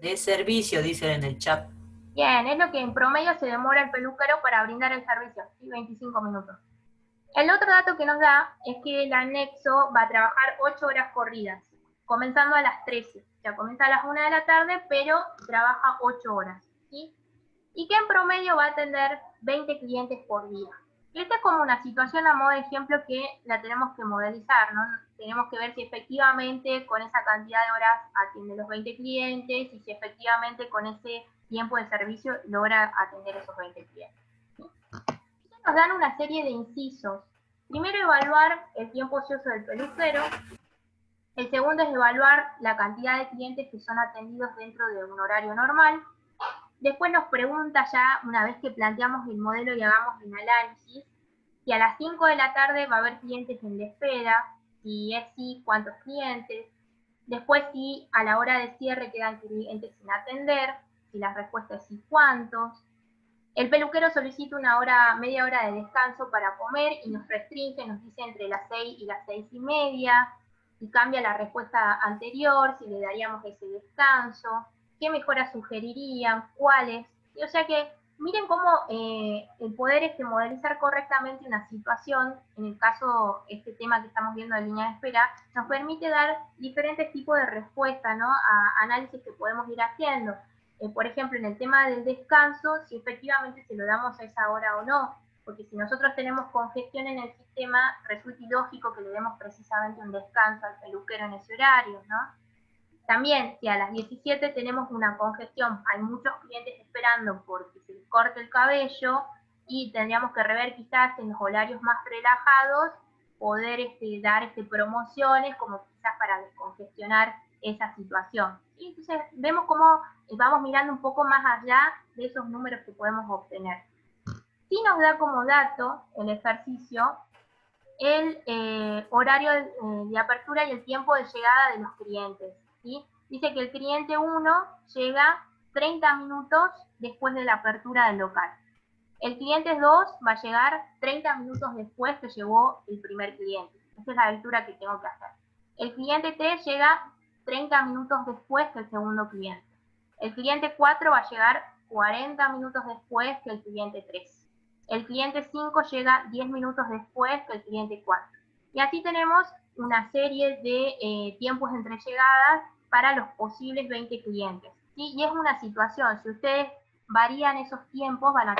Speaker 1: De servicio, dicen en el chat.
Speaker 3: Bien, es lo que en promedio se demora el peluquero para brindar el servicio, ¿sí? 25 minutos. El otro dato que nos da es que el anexo va a trabajar 8 horas corridas, comenzando a las 13. O sea, comienza a las 1 de la tarde, pero trabaja 8 horas, ¿sí? Y que en promedio va a atender 20 clientes por día. Esta es como una situación a modo de ejemplo que la tenemos que modelizar, ¿no? Tenemos que ver si efectivamente con esa cantidad de horas atiende los 20 clientes y si efectivamente con ese tiempo de servicio logra atender esos 20 clientes. Nos dan una serie de incisos. Primero, evaluar el tiempo ocioso del peluquero. El segundo es evaluar la cantidad de clientes que son atendidos dentro de un horario normal. Después nos pregunta ya, una vez que planteamos el modelo y hagamos el análisis, si a las 5 de la tarde va a haber clientes en la espera, si es sí, cuántos clientes. Después, si a la hora de cierre quedan clientes sin atender, si la respuesta es sí, cuántos. El peluquero solicita media hora de descanso para comer y nos restringe, nos dice entre las 6 y las 6:30, y cambia la respuesta anterior, si le daríamos ese descanso, qué mejoras sugerirían, cuáles. O sea que miren cómo el poder modelizar correctamente una situación, en el caso, este tema que estamos viendo de línea de espera, nos permite dar diferentes tipos de respuestas, ¿no?, a análisis que podemos ir haciendo. Por ejemplo, en el tema del descanso, si efectivamente se lo damos a esa hora o no, porque si nosotros tenemos congestión en el sistema, resulta ilógico que le demos precisamente un descanso al peluquero en ese horario, ¿no? También, si a las 17 tenemos una congestión, hay muchos clientes esperando porque se les corte el cabello y tendríamos que rever quizás en los horarios más relajados, poder dar promociones como quizás para descongestionar esa situación. Y entonces vemos cómo vamos mirando un poco más allá de esos números que podemos obtener. Sí nos da como dato el ejercicio el horario de apertura y el tiempo de llegada de los clientes, ¿sí? Dice que el cliente 1 llega 30 minutos después de la apertura del local. El cliente 2 va a llegar 30 minutos después que llegó el primer cliente. Esa es la lectura que tengo que hacer. El cliente 3 llega 30 minutos después que el segundo cliente. El cliente 4 va a llegar 40 minutos después que el cliente 3. El cliente 5 llega 10 minutos después que el cliente 4. Y así tenemos una serie de tiempos entre llegadas para los posibles 20 clientes, ¿sí? Y es una situación, si ustedes varían esos tiempos, van a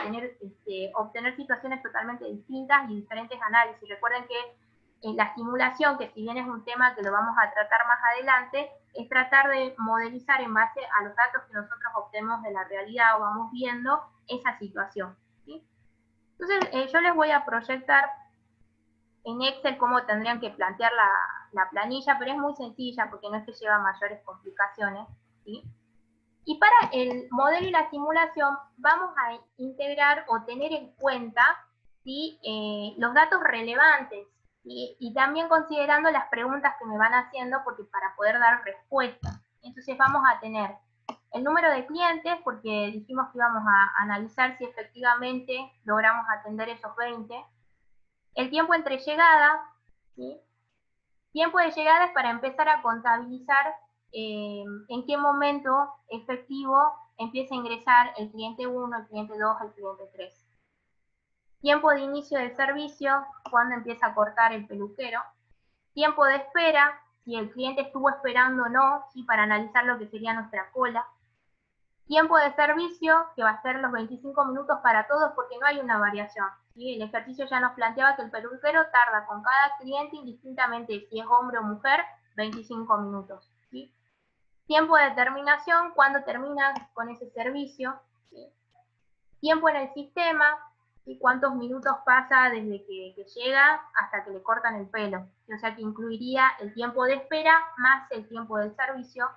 Speaker 3: obtener situaciones totalmente distintas y diferentes análisis. Recuerden que la simulación, que si bien es un tema que lo vamos a tratar más adelante, es tratar de modelizar en base a los datos que nosotros obtenemos de la realidad o vamos viendo esa situación, ¿sí? Entonces, yo les voy a proyectar en Excel cómo tendrían que plantear la planilla, pero es muy sencilla porque no es que lleva mayores complicaciones, ¿sí? Y para el modelo y la simulación vamos a integrar o tener en cuenta, ¿sí?, los datos relevantes, ¿sí?, y también considerando las preguntas que me van haciendo porque para poder dar respuesta. Entonces vamos a tener el número de clientes, porque dijimos que íbamos a analizar si efectivamente logramos atender esos 20. El tiempo entre llegada, ¿sí?, Tiempo de llegada es para empezar a contabilizar en qué momento efectivo empieza a ingresar el cliente 1, el cliente 2, el cliente 3. Tiempo de inicio del servicio, cuando empieza a cortar el peluquero. Tiempo de espera, si el cliente estuvo esperando o no, ¿sí? Para analizar lo que sería nuestra cola. Tiempo de servicio, que va a ser los 25 minutos para todos porque no hay una variación, ¿sí? El ejercicio ya nos planteaba que el peluquero tarda con cada cliente indistintamente si es hombre o mujer, 25 minutos. ¿Sí? Tiempo de terminación, cuando termina con ese servicio. ¿Sí? Tiempo en el sistema, ¿sí? Cuántos minutos pasa desde que llega hasta que le cortan el pelo. ¿Sí? O sea que incluiría el tiempo de espera más el tiempo del servicio.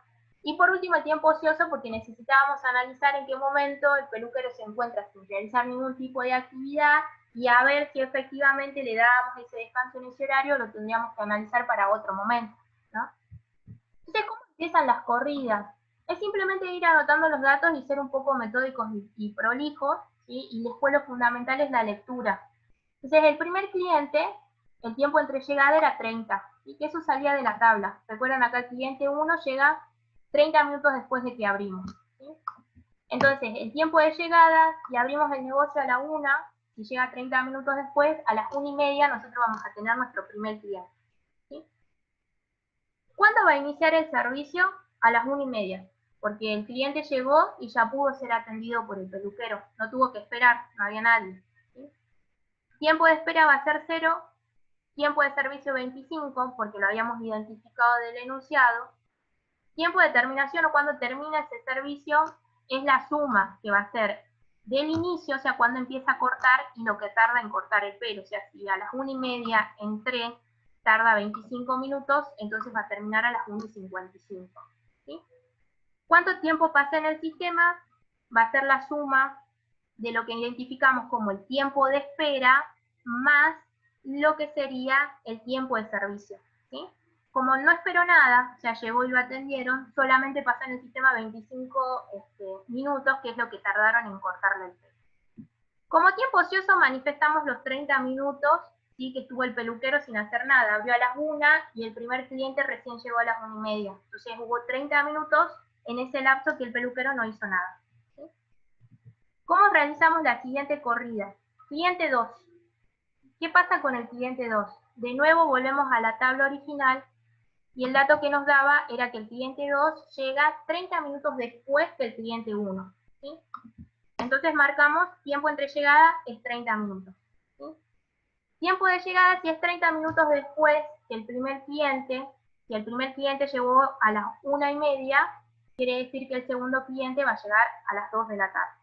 Speaker 3: Y por último, el tiempo ocioso, porque necesitábamos analizar en qué momento el peluquero se encuentra sin realizar ningún tipo de actividad y a ver si efectivamente le dábamos ese descanso en ese horario, lo tendríamos que analizar para otro momento, ¿no? Entonces, ¿cómo empiezan las corridas? Es simplemente ir anotando los datos y ser un poco metódicos y prolijos, ¿sí? Y después lo fundamental es la lectura. Entonces, el primer cliente, el tiempo entre llegada era 30, y que eso salía de la tabla. Recuerdan acá, el cliente 1 llega 30 minutos después de que abrimos. ¿Sí? Entonces, el tiempo de llegada, si abrimos el negocio a la 1, si llega 30 minutos después, a las 1:30 nosotros vamos a tener nuestro primer cliente. ¿Sí? ¿Cuándo va a iniciar el servicio? A las 1:30, porque el cliente llegó y ya pudo ser atendido por el peluquero. No tuvo que esperar, no había nadie. ¿Sí? Tiempo de espera va a ser 0, tiempo de servicio 25, porque lo habíamos identificado del enunciado. Tiempo de terminación o cuando termina ese servicio es la suma que va a ser del inicio, o sea, cuando empieza a cortar y lo que tarda en cortar el pelo. O sea, si a las 1:30 entré, tarda 25 minutos, entonces va a terminar a las 1:55. ¿Sí? ¿Cuánto tiempo pasa en el sistema? Va a ser la suma de lo que identificamos como el tiempo de espera más lo que sería el tiempo de servicio. ¿Sí? Como no esperó nada, o sea, llegó y lo atendieron, solamente pasó en el sistema 25 minutos, que es lo que tardaron en cortarle el pelo. Como tiempo ocioso manifestamos los 30 minutos, ¿sí? Que estuvo el peluquero sin hacer nada. Abrió a las 1 y el primer cliente recién llegó a las 1:30. Entonces hubo 30 minutos en ese lapso que el peluquero no hizo nada. ¿Sí? ¿Cómo realizamos la siguiente corrida? Cliente 2. ¿Qué pasa con el cliente 2? De nuevo volvemos a la tabla original y el dato que nos daba era que el cliente 2 llega 30 minutos después que el cliente 1. ¿Sí? Entonces marcamos tiempo entre llegada es 30 minutos. ¿Sí? Tiempo de llegada, si es 30 minutos después que el primer cliente, si el primer cliente llegó a las 1:30, quiere decir que el segundo cliente va a llegar a las 2 de la tarde.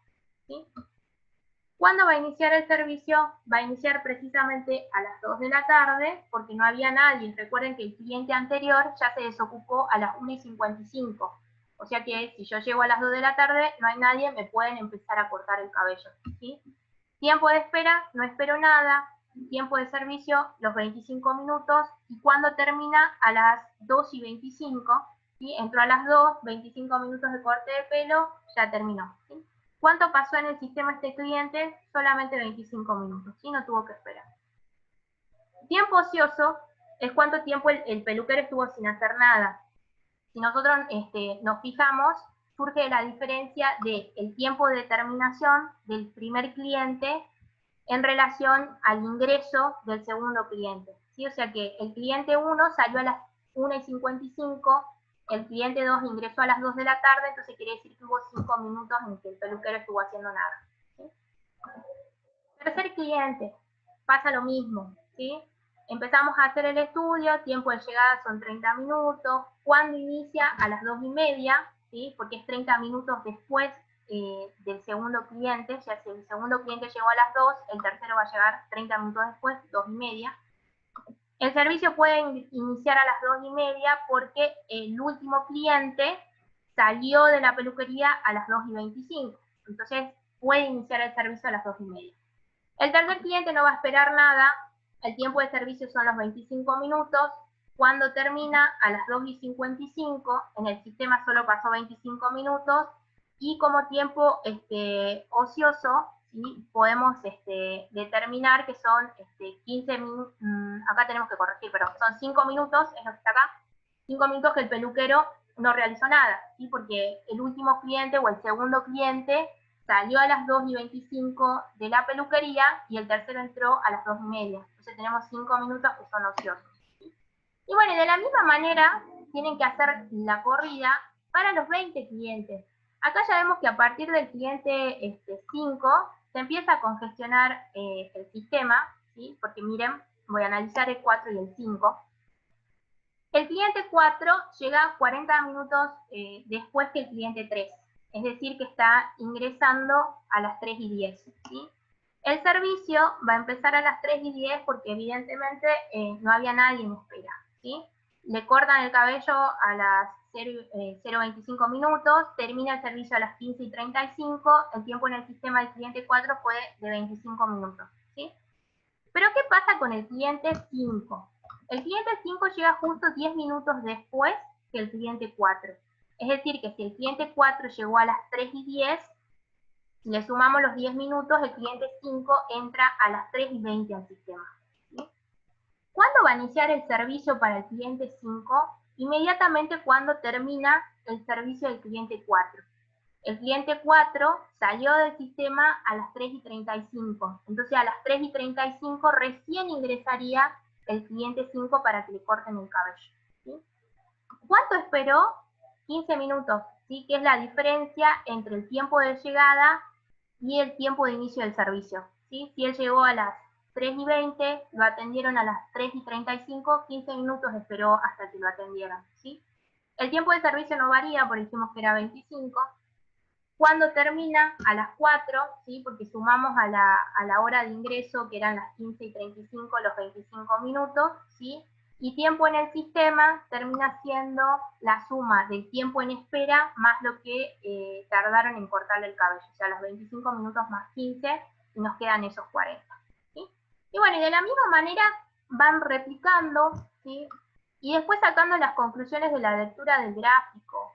Speaker 3: ¿Sí? ¿Cuándo va a iniciar el servicio? Va a iniciar precisamente a las 2 de la tarde, porque no había nadie. Recuerden que el cliente anterior ya se desocupó a las 1:55. O sea que si yo llego a las 2 de la tarde, no hay nadie, me pueden empezar a cortar el cabello. ¿Sí? Tiempo de espera, no espero nada. Tiempo de servicio, los 25 minutos. Y cuando termina, a las 2:25. ¿Sí? Entró a las 2, 25 minutos de corte de pelo, ya terminó. ¿Sí? ¿Cuánto pasó en el sistema este cliente? Solamente 25 minutos, ¿sí? No tuvo que esperar. Tiempo ocioso es cuánto tiempo el peluquero estuvo sin hacer nada. Si nosotros nos fijamos, surge la diferencia del tiempo de terminación del primer cliente en relación al ingreso del segundo cliente. ¿Sí? O sea que el cliente 1 salió a las 1:55, el cliente 2 ingresó a las 2 de la tarde, entonces quiere decir que hubo 5 minutos en que el peluquero estuvo haciendo nada. ¿Sí? Tercer cliente, pasa lo mismo. ¿Sí? Empezamos a hacer el estudio, tiempo de llegada son 30 minutos, ¿cuándo inicia? A las 2:30, ¿sí? Porque es 30 minutos después del segundo cliente. Ya si el segundo cliente llegó a las 2, el tercero va a llegar 30 minutos después, 2:30. El servicio puede iniciar a las 2:30 porque el último cliente salió de la peluquería a las 2:25. Entonces puede iniciar el servicio a las 2:30. El tercer cliente no va a esperar nada. El tiempo de servicio son los 25 minutos. Cuando termina, a las 2:55, en el sistema solo pasó 25 minutos. Y como tiempo ocioso, ¿sí? Podemos determinar que son 15 minutos, acá tenemos que corregir, pero son 5 minutos, es lo que está acá, 5 minutos que el peluquero no realizó nada, ¿sí? Porque el último cliente o el segundo cliente salió a las 2:25 de la peluquería y el tercero entró a las 2:30. Entonces tenemos 5 minutos que son ociosos. Y bueno, de la misma manera tienen que hacer la corrida para los 20 clientes. Acá ya vemos que a partir del cliente 5 se empieza a congestionar el sistema, ¿sí? Porque miren, voy a analizar el 4 y el 5. El cliente 4 llega 40 minutos después que el cliente 3, es decir, que está ingresando a las 3:10, ¿sí? El servicio va a empezar a las 3:10 porque evidentemente no había nadie en espera, ¿sí? Le cortan el cabello a las 0:25 minutos, termina el servicio a las 15:35, el tiempo en el sistema del cliente 4 fue de 25 minutos, ¿sí? Pero ¿qué pasa con el cliente 5? El cliente 5 llega justo 10 minutos después que el cliente 4. Es decir, que si el cliente 4 llegó a las 3:10, si le sumamos los 10 minutos, el cliente 5 entra a las 3:20 al sistema, ¿sí? ¿Cuándo va a iniciar el servicio para el cliente 5? Inmediatamente cuando termina el servicio del cliente 4. El cliente 4 salió del sistema a las 3:35. Entonces a las 3:35 recién ingresaría el cliente 5 para que le corten el cabello, ¿sí? ¿Cuánto esperó? 15 minutos, ¿sí? Que es la diferencia entre el tiempo de llegada y el tiempo de inicio del servicio, ¿sí? Si él llegó a las 3:20, lo atendieron a las 3:35, 15 minutos esperó hasta que lo atendieran, ¿sí? El tiempo de servicio no varía, porque dijimos que era 25. Cuando termina a las 4, ¿sí? Porque sumamos a la hora de ingreso, que eran las 15:35, los 25 minutos, ¿sí? Y tiempo en el sistema termina siendo la suma del tiempo en espera más lo que tardaron en cortarle el cabello. O sea, los 25 minutos más 15 y nos quedan esos 40. ¿Sí? Y bueno, y de la misma manera van replicando, ¿sí? Y después sacando las conclusiones de la lectura del gráfico.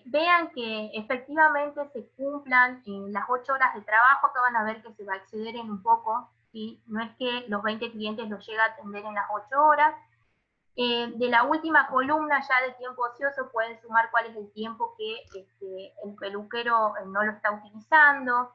Speaker 3: Vean que efectivamente se cumplan las 8 horas de trabajo. Acá van a ver que se va a exceder en un poco, ¿sí? No es que los 20 clientes los llega a atender en las 8 horas. De la última columna ya de tiempo ocioso pueden sumar cuál es el tiempo que el peluquero no lo está utilizando.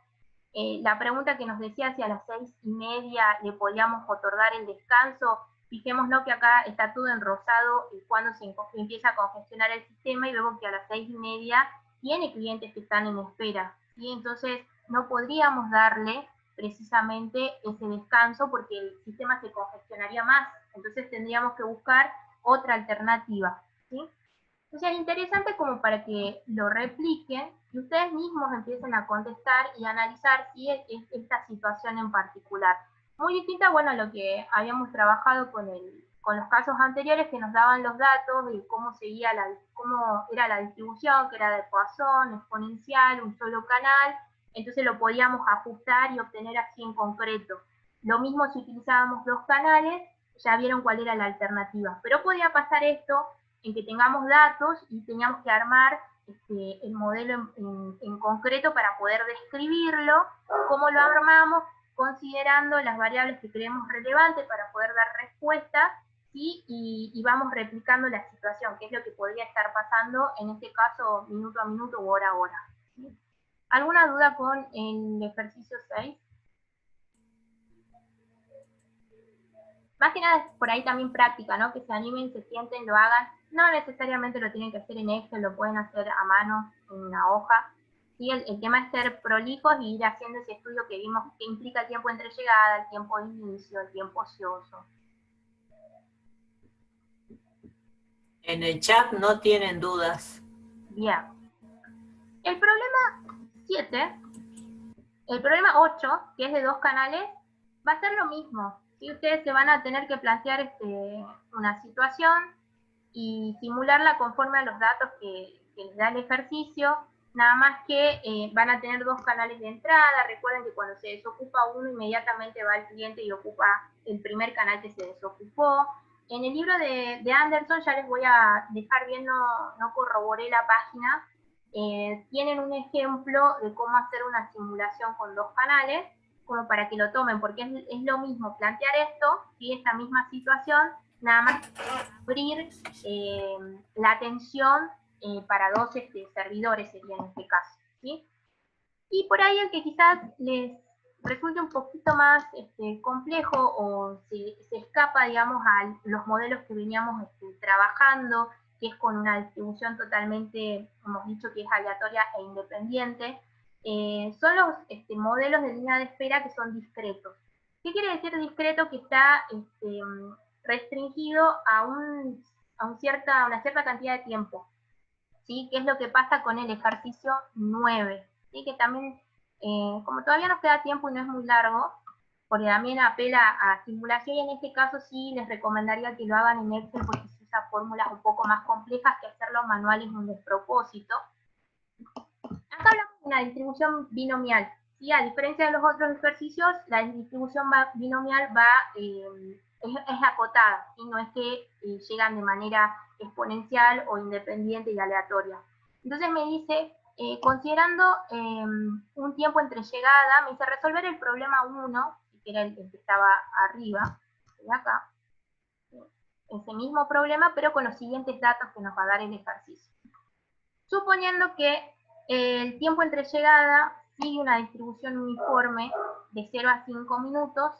Speaker 3: La pregunta que nos decía si a las 6:30 le podíamos otorgar el descanso, fijémonos que acá está todo en rosado cuando se empieza a congestionar el sistema y vemos que a las 6:30 tiene clientes que están en espera, ¿sí? Entonces no podríamos darle precisamente ese descanso porque el sistema se congestionaría más, entonces tendríamos que buscar otra alternativa, ¿sí? Entonces es interesante como para que lo repliquen y ustedes mismos empiecen a contestar y analizar si es esta situación en particular. Muy distinta, bueno, a lo que habíamos trabajado con los casos anteriores que nos daban los datos de cómo seguía cómo era la distribución, que era de Poisson, exponencial, un solo canal, entonces lo podíamos ajustar y obtener así en concreto. Lo mismo si utilizábamos 2 canales, ya vieron cuál era la alternativa. Pero podía pasar esto en que tengamos datos y teníamos que armar el modelo en concreto para poder describirlo, cómo lo armamos, considerando las variables que creemos relevantes para poder dar respuestas, ¿sí? Y vamos replicando la situación, que es lo que podría estar pasando, en este caso, minuto a minuto o hora a hora, ¿sí? ¿Alguna duda con el ejercicio 6? Más que nada es por ahí también práctica, ¿no? Que se animen, se sienten, lo hagan. No necesariamente lo tienen que hacer en Excel, lo pueden hacer a mano, en una hoja. ¿Sí? El tema es ser prolijos y ir haciendo ese estudio que vimos que implica el tiempo entre llegada, el tiempo de inicio, el tiempo ocioso.
Speaker 1: En el chat no tienen dudas.
Speaker 3: Bien. El problema 7, el problema 8, que es de 2 canales, va a ser lo mismo. ¿Sí? Ustedes se van a tener que plantear una situación y simularla conforme a los datos que les da el ejercicio, nada más que van a tener 2 canales de entrada. Recuerden que cuando se desocupa uno, inmediatamente va el cliente y ocupa el primer canal que se desocupó. En el libro de Anderson, ya les voy a dejar bien, no corroboré la página, tienen un ejemplo de cómo hacer una simulación con 2 canales, como para que lo tomen, porque es lo mismo plantear esto, ¿sí? Esta misma situación, nada más que abrir la atención para 2 servidores, sería en este caso, ¿sí? Y por ahí el que quizás les resulte un poquito más complejo o se escapa, digamos, a los modelos que veníamos trabajando, que es con una distribución totalmente, hemos dicho que es aleatoria e independiente, son los modelos de línea de espera que son discretos. ¿Qué quiere decir discreto? Que está restringido a una cierta cantidad de tiempo, ¿sí? ¿Qué es lo que pasa con el ejercicio 9? ¿Sí? Que también, como todavía nos queda tiempo y no es muy largo, porque también apela a simulación, y en este caso sí les recomendaría que lo hagan en Excel, porque se usa fórmulas un poco más complejas que hacerlo manual es un despropósito. Acá hablamos de una distribución binomial, ¿sí? A diferencia de los otros ejercicios, la distribución binomial es acotada, ¿sí? No es que llegan de manera exponencial o independiente y aleatoria. Entonces me dice, considerando un tiempo entre llegada, me dice resolver el problema 1, que era el que estaba arriba, de acá, ese mismo problema, pero con los siguientes datos que nos va a dar el ejercicio. Suponiendo que el tiempo entre llegada sigue una distribución uniforme de 0 a 5 minutos,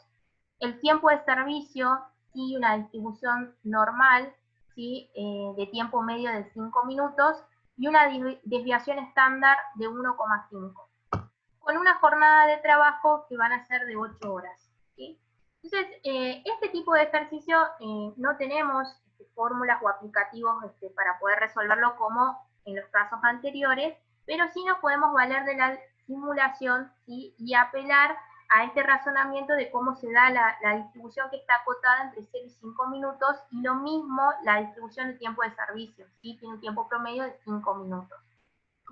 Speaker 3: el tiempo de servicio sigue una distribución normal, ¿sí? De tiempo medio de 5 minutos, y una desviación estándar de 1,5, con una jornada de trabajo que van a ser de 8 horas. ¿Sí? Entonces, este tipo de ejercicio no tenemos fórmulas o aplicativos para poder resolverlo como en los casos anteriores, pero sí nos podemos valer de la simulación, ¿sí? Y apelar a este razonamiento de cómo se da la distribución que está acotada entre 0 y 5 minutos, y lo mismo la distribución de tiempo de servicio, ¿sí? Tiene un tiempo promedio de 5 minutos.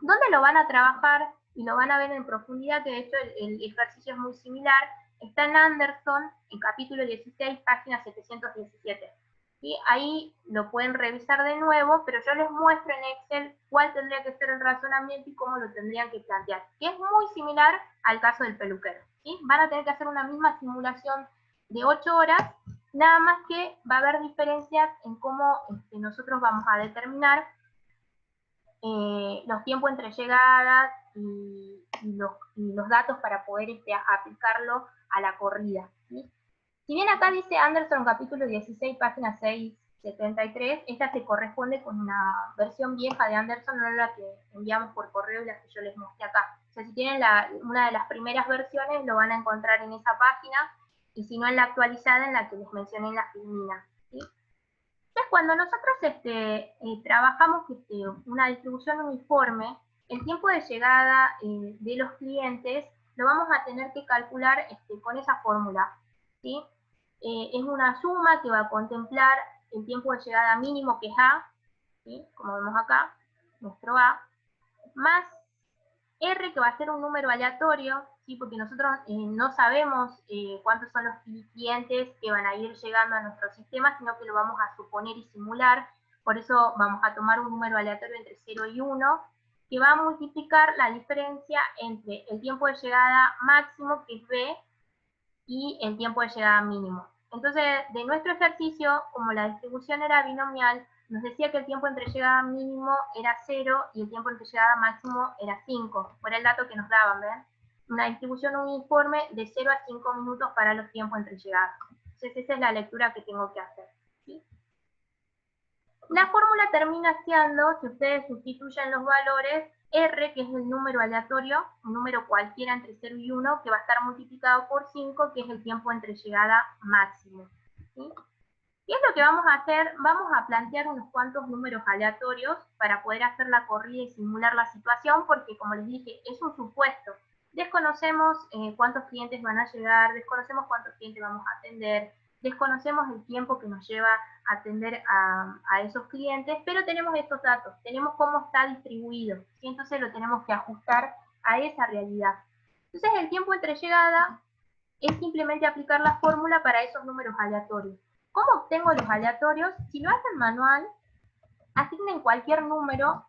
Speaker 3: ¿Dónde lo van a trabajar? Y lo van a ver en profundidad, que de hecho el ejercicio es muy similar. Está en Anderson, en capítulo 16, página 717. ¿Sí? Ahí lo pueden revisar de nuevo, pero yo les muestro en Excel cuál tendría que ser el razonamiento y cómo lo tendrían que plantear, que es muy similar al caso del peluquero. ¿Sí? Van a tener que hacer una misma simulación de 8 horas, nada más que va a haber diferencias en cómo nosotros vamos a determinar los tiempos entre llegadas y los datos para poder aplicarlo a la corrida, ¿sí? Si bien acá dice Anderson capítulo 16, página 673, esta se corresponde con una versión vieja de Anderson, no la que enviamos por correo y la que yo les mostré acá. O sea, si tienen una de las primeras versiones, lo van a encontrar en esa página, y si no en la actualizada, en la que les mencioné en la filmina, ¿sí? Entonces, cuando nosotros trabajamos una distribución uniforme, el tiempo de llegada de los clientes lo vamos a tener que calcular con esa fórmula, ¿sí? Es una suma que va a contemplar el tiempo de llegada mínimo, que es A, ¿sí? Como vemos acá, nuestro A, más R, que va a ser un número aleatorio, ¿sí? Porque nosotros no sabemos cuántos son los clientes que van a ir llegando a nuestro sistema, sino que lo vamos a suponer y simular. Por eso vamos a tomar un número aleatorio entre 0 y 1, que va a multiplicar la diferencia entre el tiempo de llegada máximo, que es B, y el tiempo de llegada mínimo. Entonces, de nuestro ejercicio, como la distribución era binomial, nos decía que el tiempo entre llegada mínimo era 0 y el tiempo entre llegada máximo era 5. Por el dato que nos daban, ¿ven? Una distribución uniforme de 0 a 5 minutos para los tiempos entre llegadas. Entonces, esa es la lectura que tengo que hacer, ¿sí? La fórmula termina siendo, si ustedes sustituyen los valores, R, que es el número aleatorio, un número cualquiera entre 0 y 1, que va a estar multiplicado por 5, que es el tiempo entre llegada máximo, ¿sí? ¿Qué es lo que vamos a hacer? Vamos a plantear unos cuantos números aleatorios para poder hacer la corrida y simular la situación, porque como les dije, es un supuesto. Desconocemos cuántos clientes van a llegar, desconocemos cuántos clientes vamos a atender, desconocemos el tiempo que nos lleva a atender a esos clientes, pero tenemos estos datos, tenemos cómo está distribuido, y entonces lo tenemos que ajustar a esa realidad. Entonces el tiempo entre llegada es simplemente aplicar la fórmula para esos números aleatorios. ¿Cómo obtengo los aleatorios? Si lo hacen manual, asignen cualquier número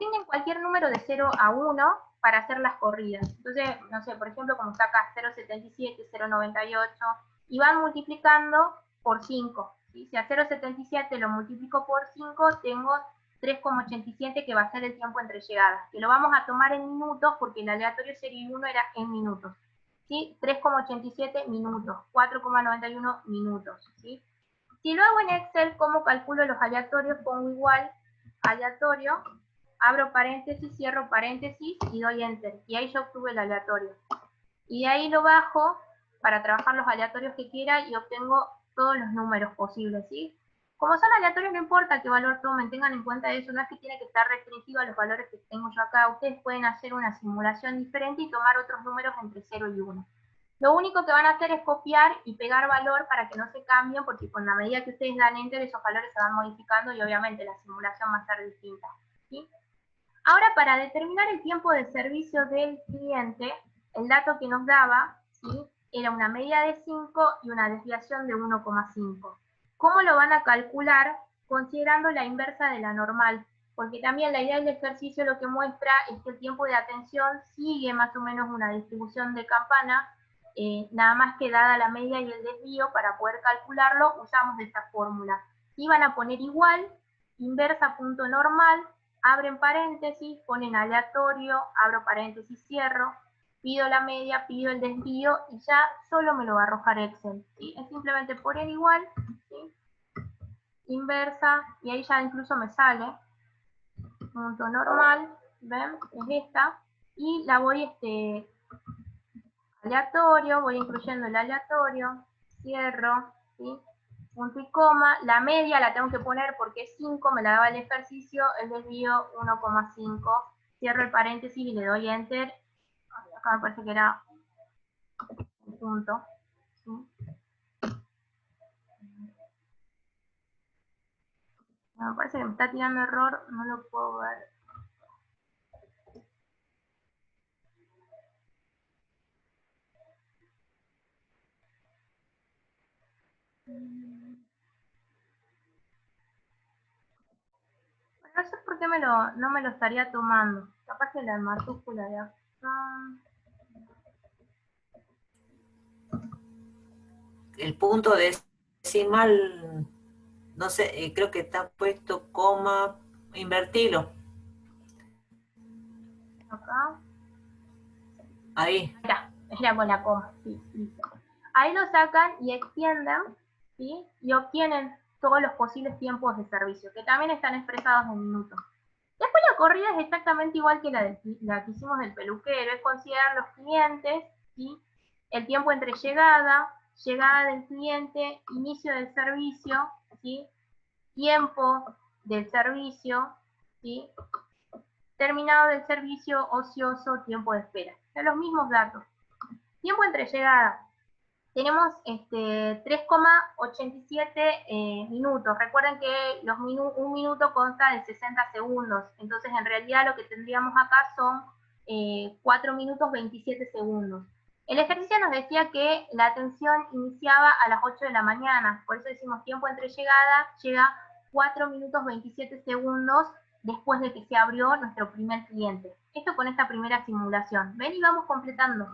Speaker 3: asignen cualquier número de 0 a 1 para hacer las corridas. Entonces, no sé, por ejemplo, como está acá 0,77, 0,98, y van multiplicando por 5. ¿Sí? Si a 0,77 lo multiplico por 5, tengo 3,87 que va a ser el tiempo entre llegadas, que lo vamos a tomar en minutos porque el aleatorio 0 y 1 era en minutos. ¿Sí? 3,87 minutos, 4,91 minutos. ¿Sí? Si lo hago en Excel, ¿cómo calculo los aleatorios? Pongo igual, aleatorio, abro paréntesis, cierro paréntesis y doy Enter. Y ahí ya obtuve el aleatorio. Y de ahí lo bajo para trabajar los aleatorios que quiera y obtengo todos los números posibles, ¿sí? Como son aleatorios, no importa qué valor tomen, tengan en cuenta eso, no es que tiene que estar restringido a los valores que tengo yo acá. Ustedes pueden hacer una simulación diferente y tomar otros números entre 0 y 1. Lo único que van a hacer es copiar y pegar valor para que no se cambien, porque con la medida que ustedes dan Enter, esos valores se van modificando y obviamente la simulación va a ser distinta, ¿sí? Ahora, para determinar el tiempo de servicio del cliente, el dato que nos daba, ¿sí?, era una media de 5 y una desviación de 1,5. ¿Cómo lo van a calcular? Considerando la inversa de la normal, porque también la idea del ejercicio lo que muestra es que el tiempo de atención sigue más o menos una distribución de campana, nada más que dada la media y el desvío, para poder calcularlo usamos esta fórmula. Y van a poner igual, inversa punto normal, abren paréntesis, ponen aleatorio, abro paréntesis, cierro, pido la media, pido el desvío y ya solo me lo va a arrojar Excel, ¿sí? Es simplemente poner igual, ¿sí?, inversa, y ahí ya incluso me sale, punto normal, ¿ven? Es esta, y la voy, aleatorio, voy incluyendo el aleatorio, cierro, ¿sí?, punto y coma, la media la tengo que poner porque es 5, me la daba el ejercicio, el desvío 1,5, cierro el paréntesis y le doy Enter, acá me parece que era un punto, ¿sí? Me parece que me está tirando error, no lo puedo ver. No sé por qué no me lo estaría tomando. Capaz que la mayúscula de acá.
Speaker 1: El punto decimal, no sé, creo que está puesto coma, invertilo.
Speaker 3: Acá.
Speaker 1: Ahí.
Speaker 3: Era con la coma, sí, listo. Ahí lo sacan y extienden, ¿sí?, y obtienen todos los posibles tiempos de servicio, que también están expresados en minutos. Después la corrida es exactamente igual que la que hicimos del peluquero, es considerar los clientes, ¿sí?, el tiempo entre llegada, llegada del cliente, inicio del servicio, ¿sí?, tiempo del servicio, ¿sí?, terminado del servicio, ocioso, tiempo de espera. Son los mismos datos. Tiempo entre llegada. Tenemos 3,87 minutos. Recuerden que un minuto consta de 60 segundos. Entonces, en realidad, lo que tendríamos acá son 4 minutos 27 segundos. El ejercicio nos decía que la atención iniciaba a las 8 de la mañana. Por eso decimos tiempo entre llegada, llega 4 minutos 27 segundos después de que se abrió nuestro primer cliente. Esto con esta primera simulación. Ven y vamos completando.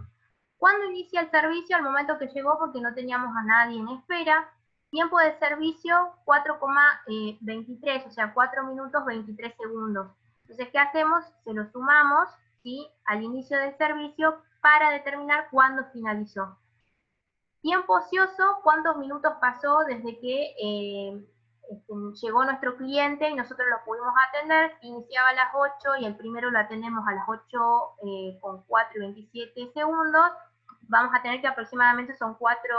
Speaker 3: ¿Cuándo inicia el servicio? Al momento que llegó, porque no teníamos a nadie en espera. Tiempo de servicio 4,23, o sea, 4 minutos 23 segundos. Entonces, ¿qué hacemos? Se lo sumamos, ¿sí?, al inicio del servicio para determinar cuándo finalizó. Tiempo ocioso, ¿cuántos minutos pasó desde que llegó nuestro cliente y nosotros lo pudimos atender? Iniciaba a las 8 y el primero lo atendemos a las 8 con 4 y 27 segundos. Vamos a tener que aproximadamente son 4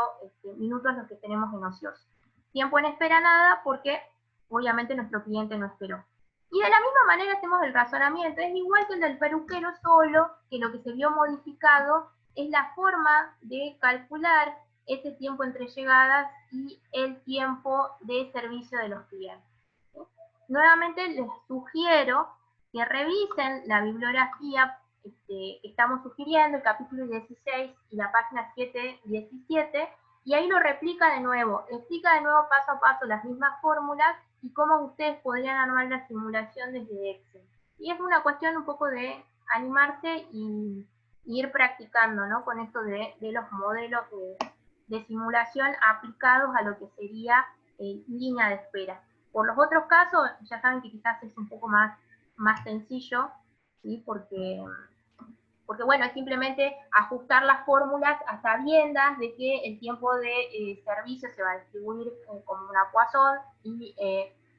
Speaker 3: minutos los que tenemos en ocioso. Tiempo en espera nada, porque obviamente nuestro cliente no esperó. Y de la misma manera hacemos el razonamiento, es igual que el del peluquero, solo que lo que se vio modificado es la forma de calcular ese tiempo entre llegadas y el tiempo de servicio de los clientes. ¿Sí? Nuevamente les sugiero que revisen la bibliografía que estamos sugiriendo, el capítulo 16 y la página 717, y ahí lo replica de nuevo, explica de nuevo paso a paso las mismas fórmulas y cómo ustedes podrían armar la simulación desde Excel. Y es una cuestión un poco de animarse y ir practicando, ¿no? Con esto de los modelos de simulación aplicados a lo que sería línea de espera. Por los otros casos, ya saben que quizás es un poco más sencillo, ¿sí? Porque bueno, es simplemente ajustar las fórmulas a sabiendas de que el tiempo de servicio se va a distribuir como una Poisson y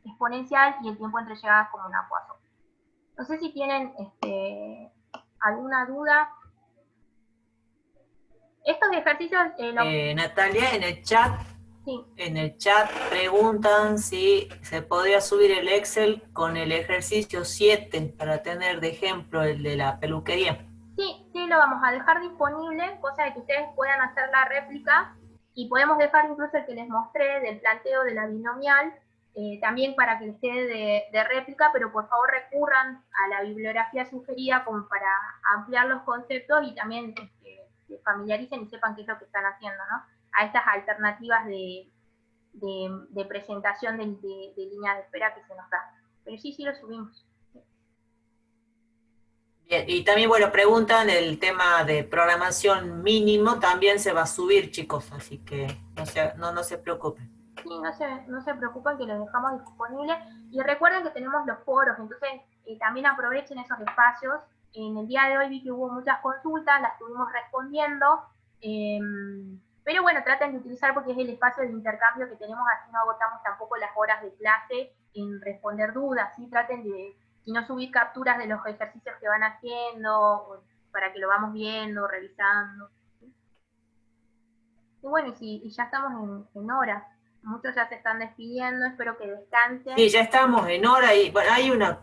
Speaker 3: exponencial, y el tiempo entre llegadas como una Poisson. No sé si tienen alguna duda. Estos ejercicios...
Speaker 1: Natalia,
Speaker 3: sí.
Speaker 1: En el chat preguntan si se podría subir el Excel con el ejercicio 7 para tener de ejemplo el de la peluquería.
Speaker 3: Sí, lo vamos a dejar disponible, cosa de que ustedes puedan hacer la réplica, y podemos dejar incluso el que les mostré del planteo de la binomial, también para que les quede de réplica, pero por favor recurran a la bibliografía sugerida como para ampliar los conceptos y también se familiaricen y sepan qué es lo que están haciendo, ¿no? A estas alternativas de presentación de líneas de espera que se nos da. Pero sí lo subimos.
Speaker 1: Bien, y también, bueno, preguntan el tema de programación mínimo, también se va a subir, chicos, así que no se preocupen.
Speaker 3: Sí, no se preocupen, que lo dejamos disponible. Y recuerden que tenemos los foros, entonces también aprovechen esos espacios. En el día de hoy vi que hubo muchas consultas, las estuvimos respondiendo, pero bueno, traten de utilizar, porque es el espacio de intercambio que tenemos, así no agotamos tampoco las horas de clase en responder dudas, ¿sí? Traten de no subir capturas de los ejercicios que van haciendo, para que lo vamos viendo, revisando, ¿sí? Y bueno, y ya estamos en hora. Muchos ya se están despidiendo, espero que descansen.
Speaker 1: Sí, ya estamos en hora y bueno, hay una...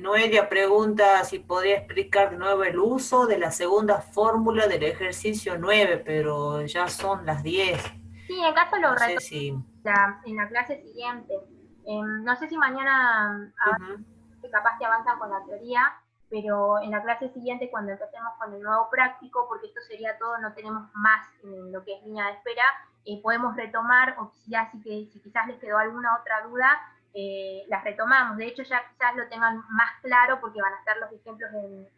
Speaker 1: Noelia pregunta si podría explicar de nuevo el uso de la segunda fórmula del ejercicio 9, pero ya son las 10.
Speaker 3: Sí, en caso lo
Speaker 1: No sé
Speaker 3: retomo
Speaker 1: si...
Speaker 3: en la clase siguiente. No sé si mañana capaz que avanzan con la teoría, pero en la clase siguiente, cuando empecemos con el nuevo práctico, porque esto sería todo, no tenemos más en lo que es línea de espera, podemos retomar, o ya si quizás les quedó alguna otra duda, las retomamos. De hecho, ya quizás lo tengan más claro porque van a estar los ejemplos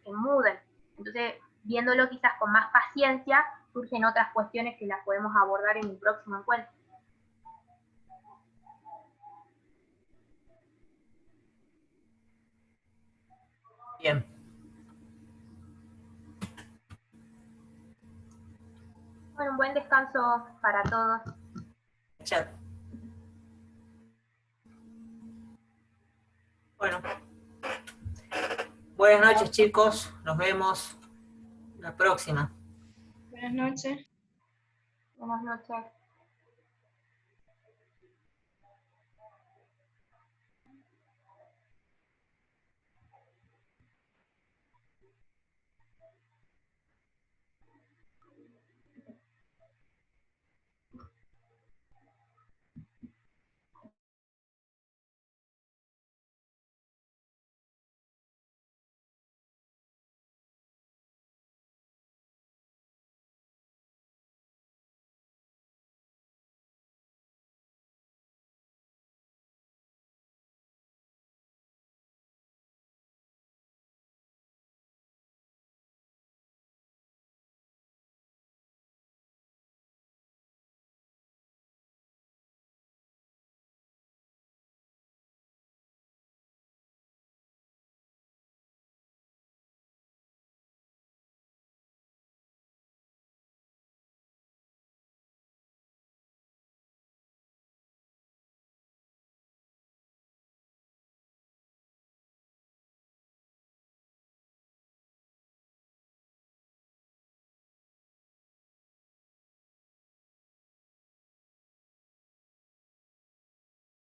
Speaker 3: en Moodle. Entonces, viéndolo quizás con más paciencia, surgen otras cuestiones que las podemos abordar en el próximo encuentro.
Speaker 1: Bien.
Speaker 3: Bueno, un buen descanso para todos.
Speaker 1: Chat. Bueno. Buenas noches, chicos. Nos vemos la próxima.
Speaker 2: Buenas noches.
Speaker 3: Buenas noches.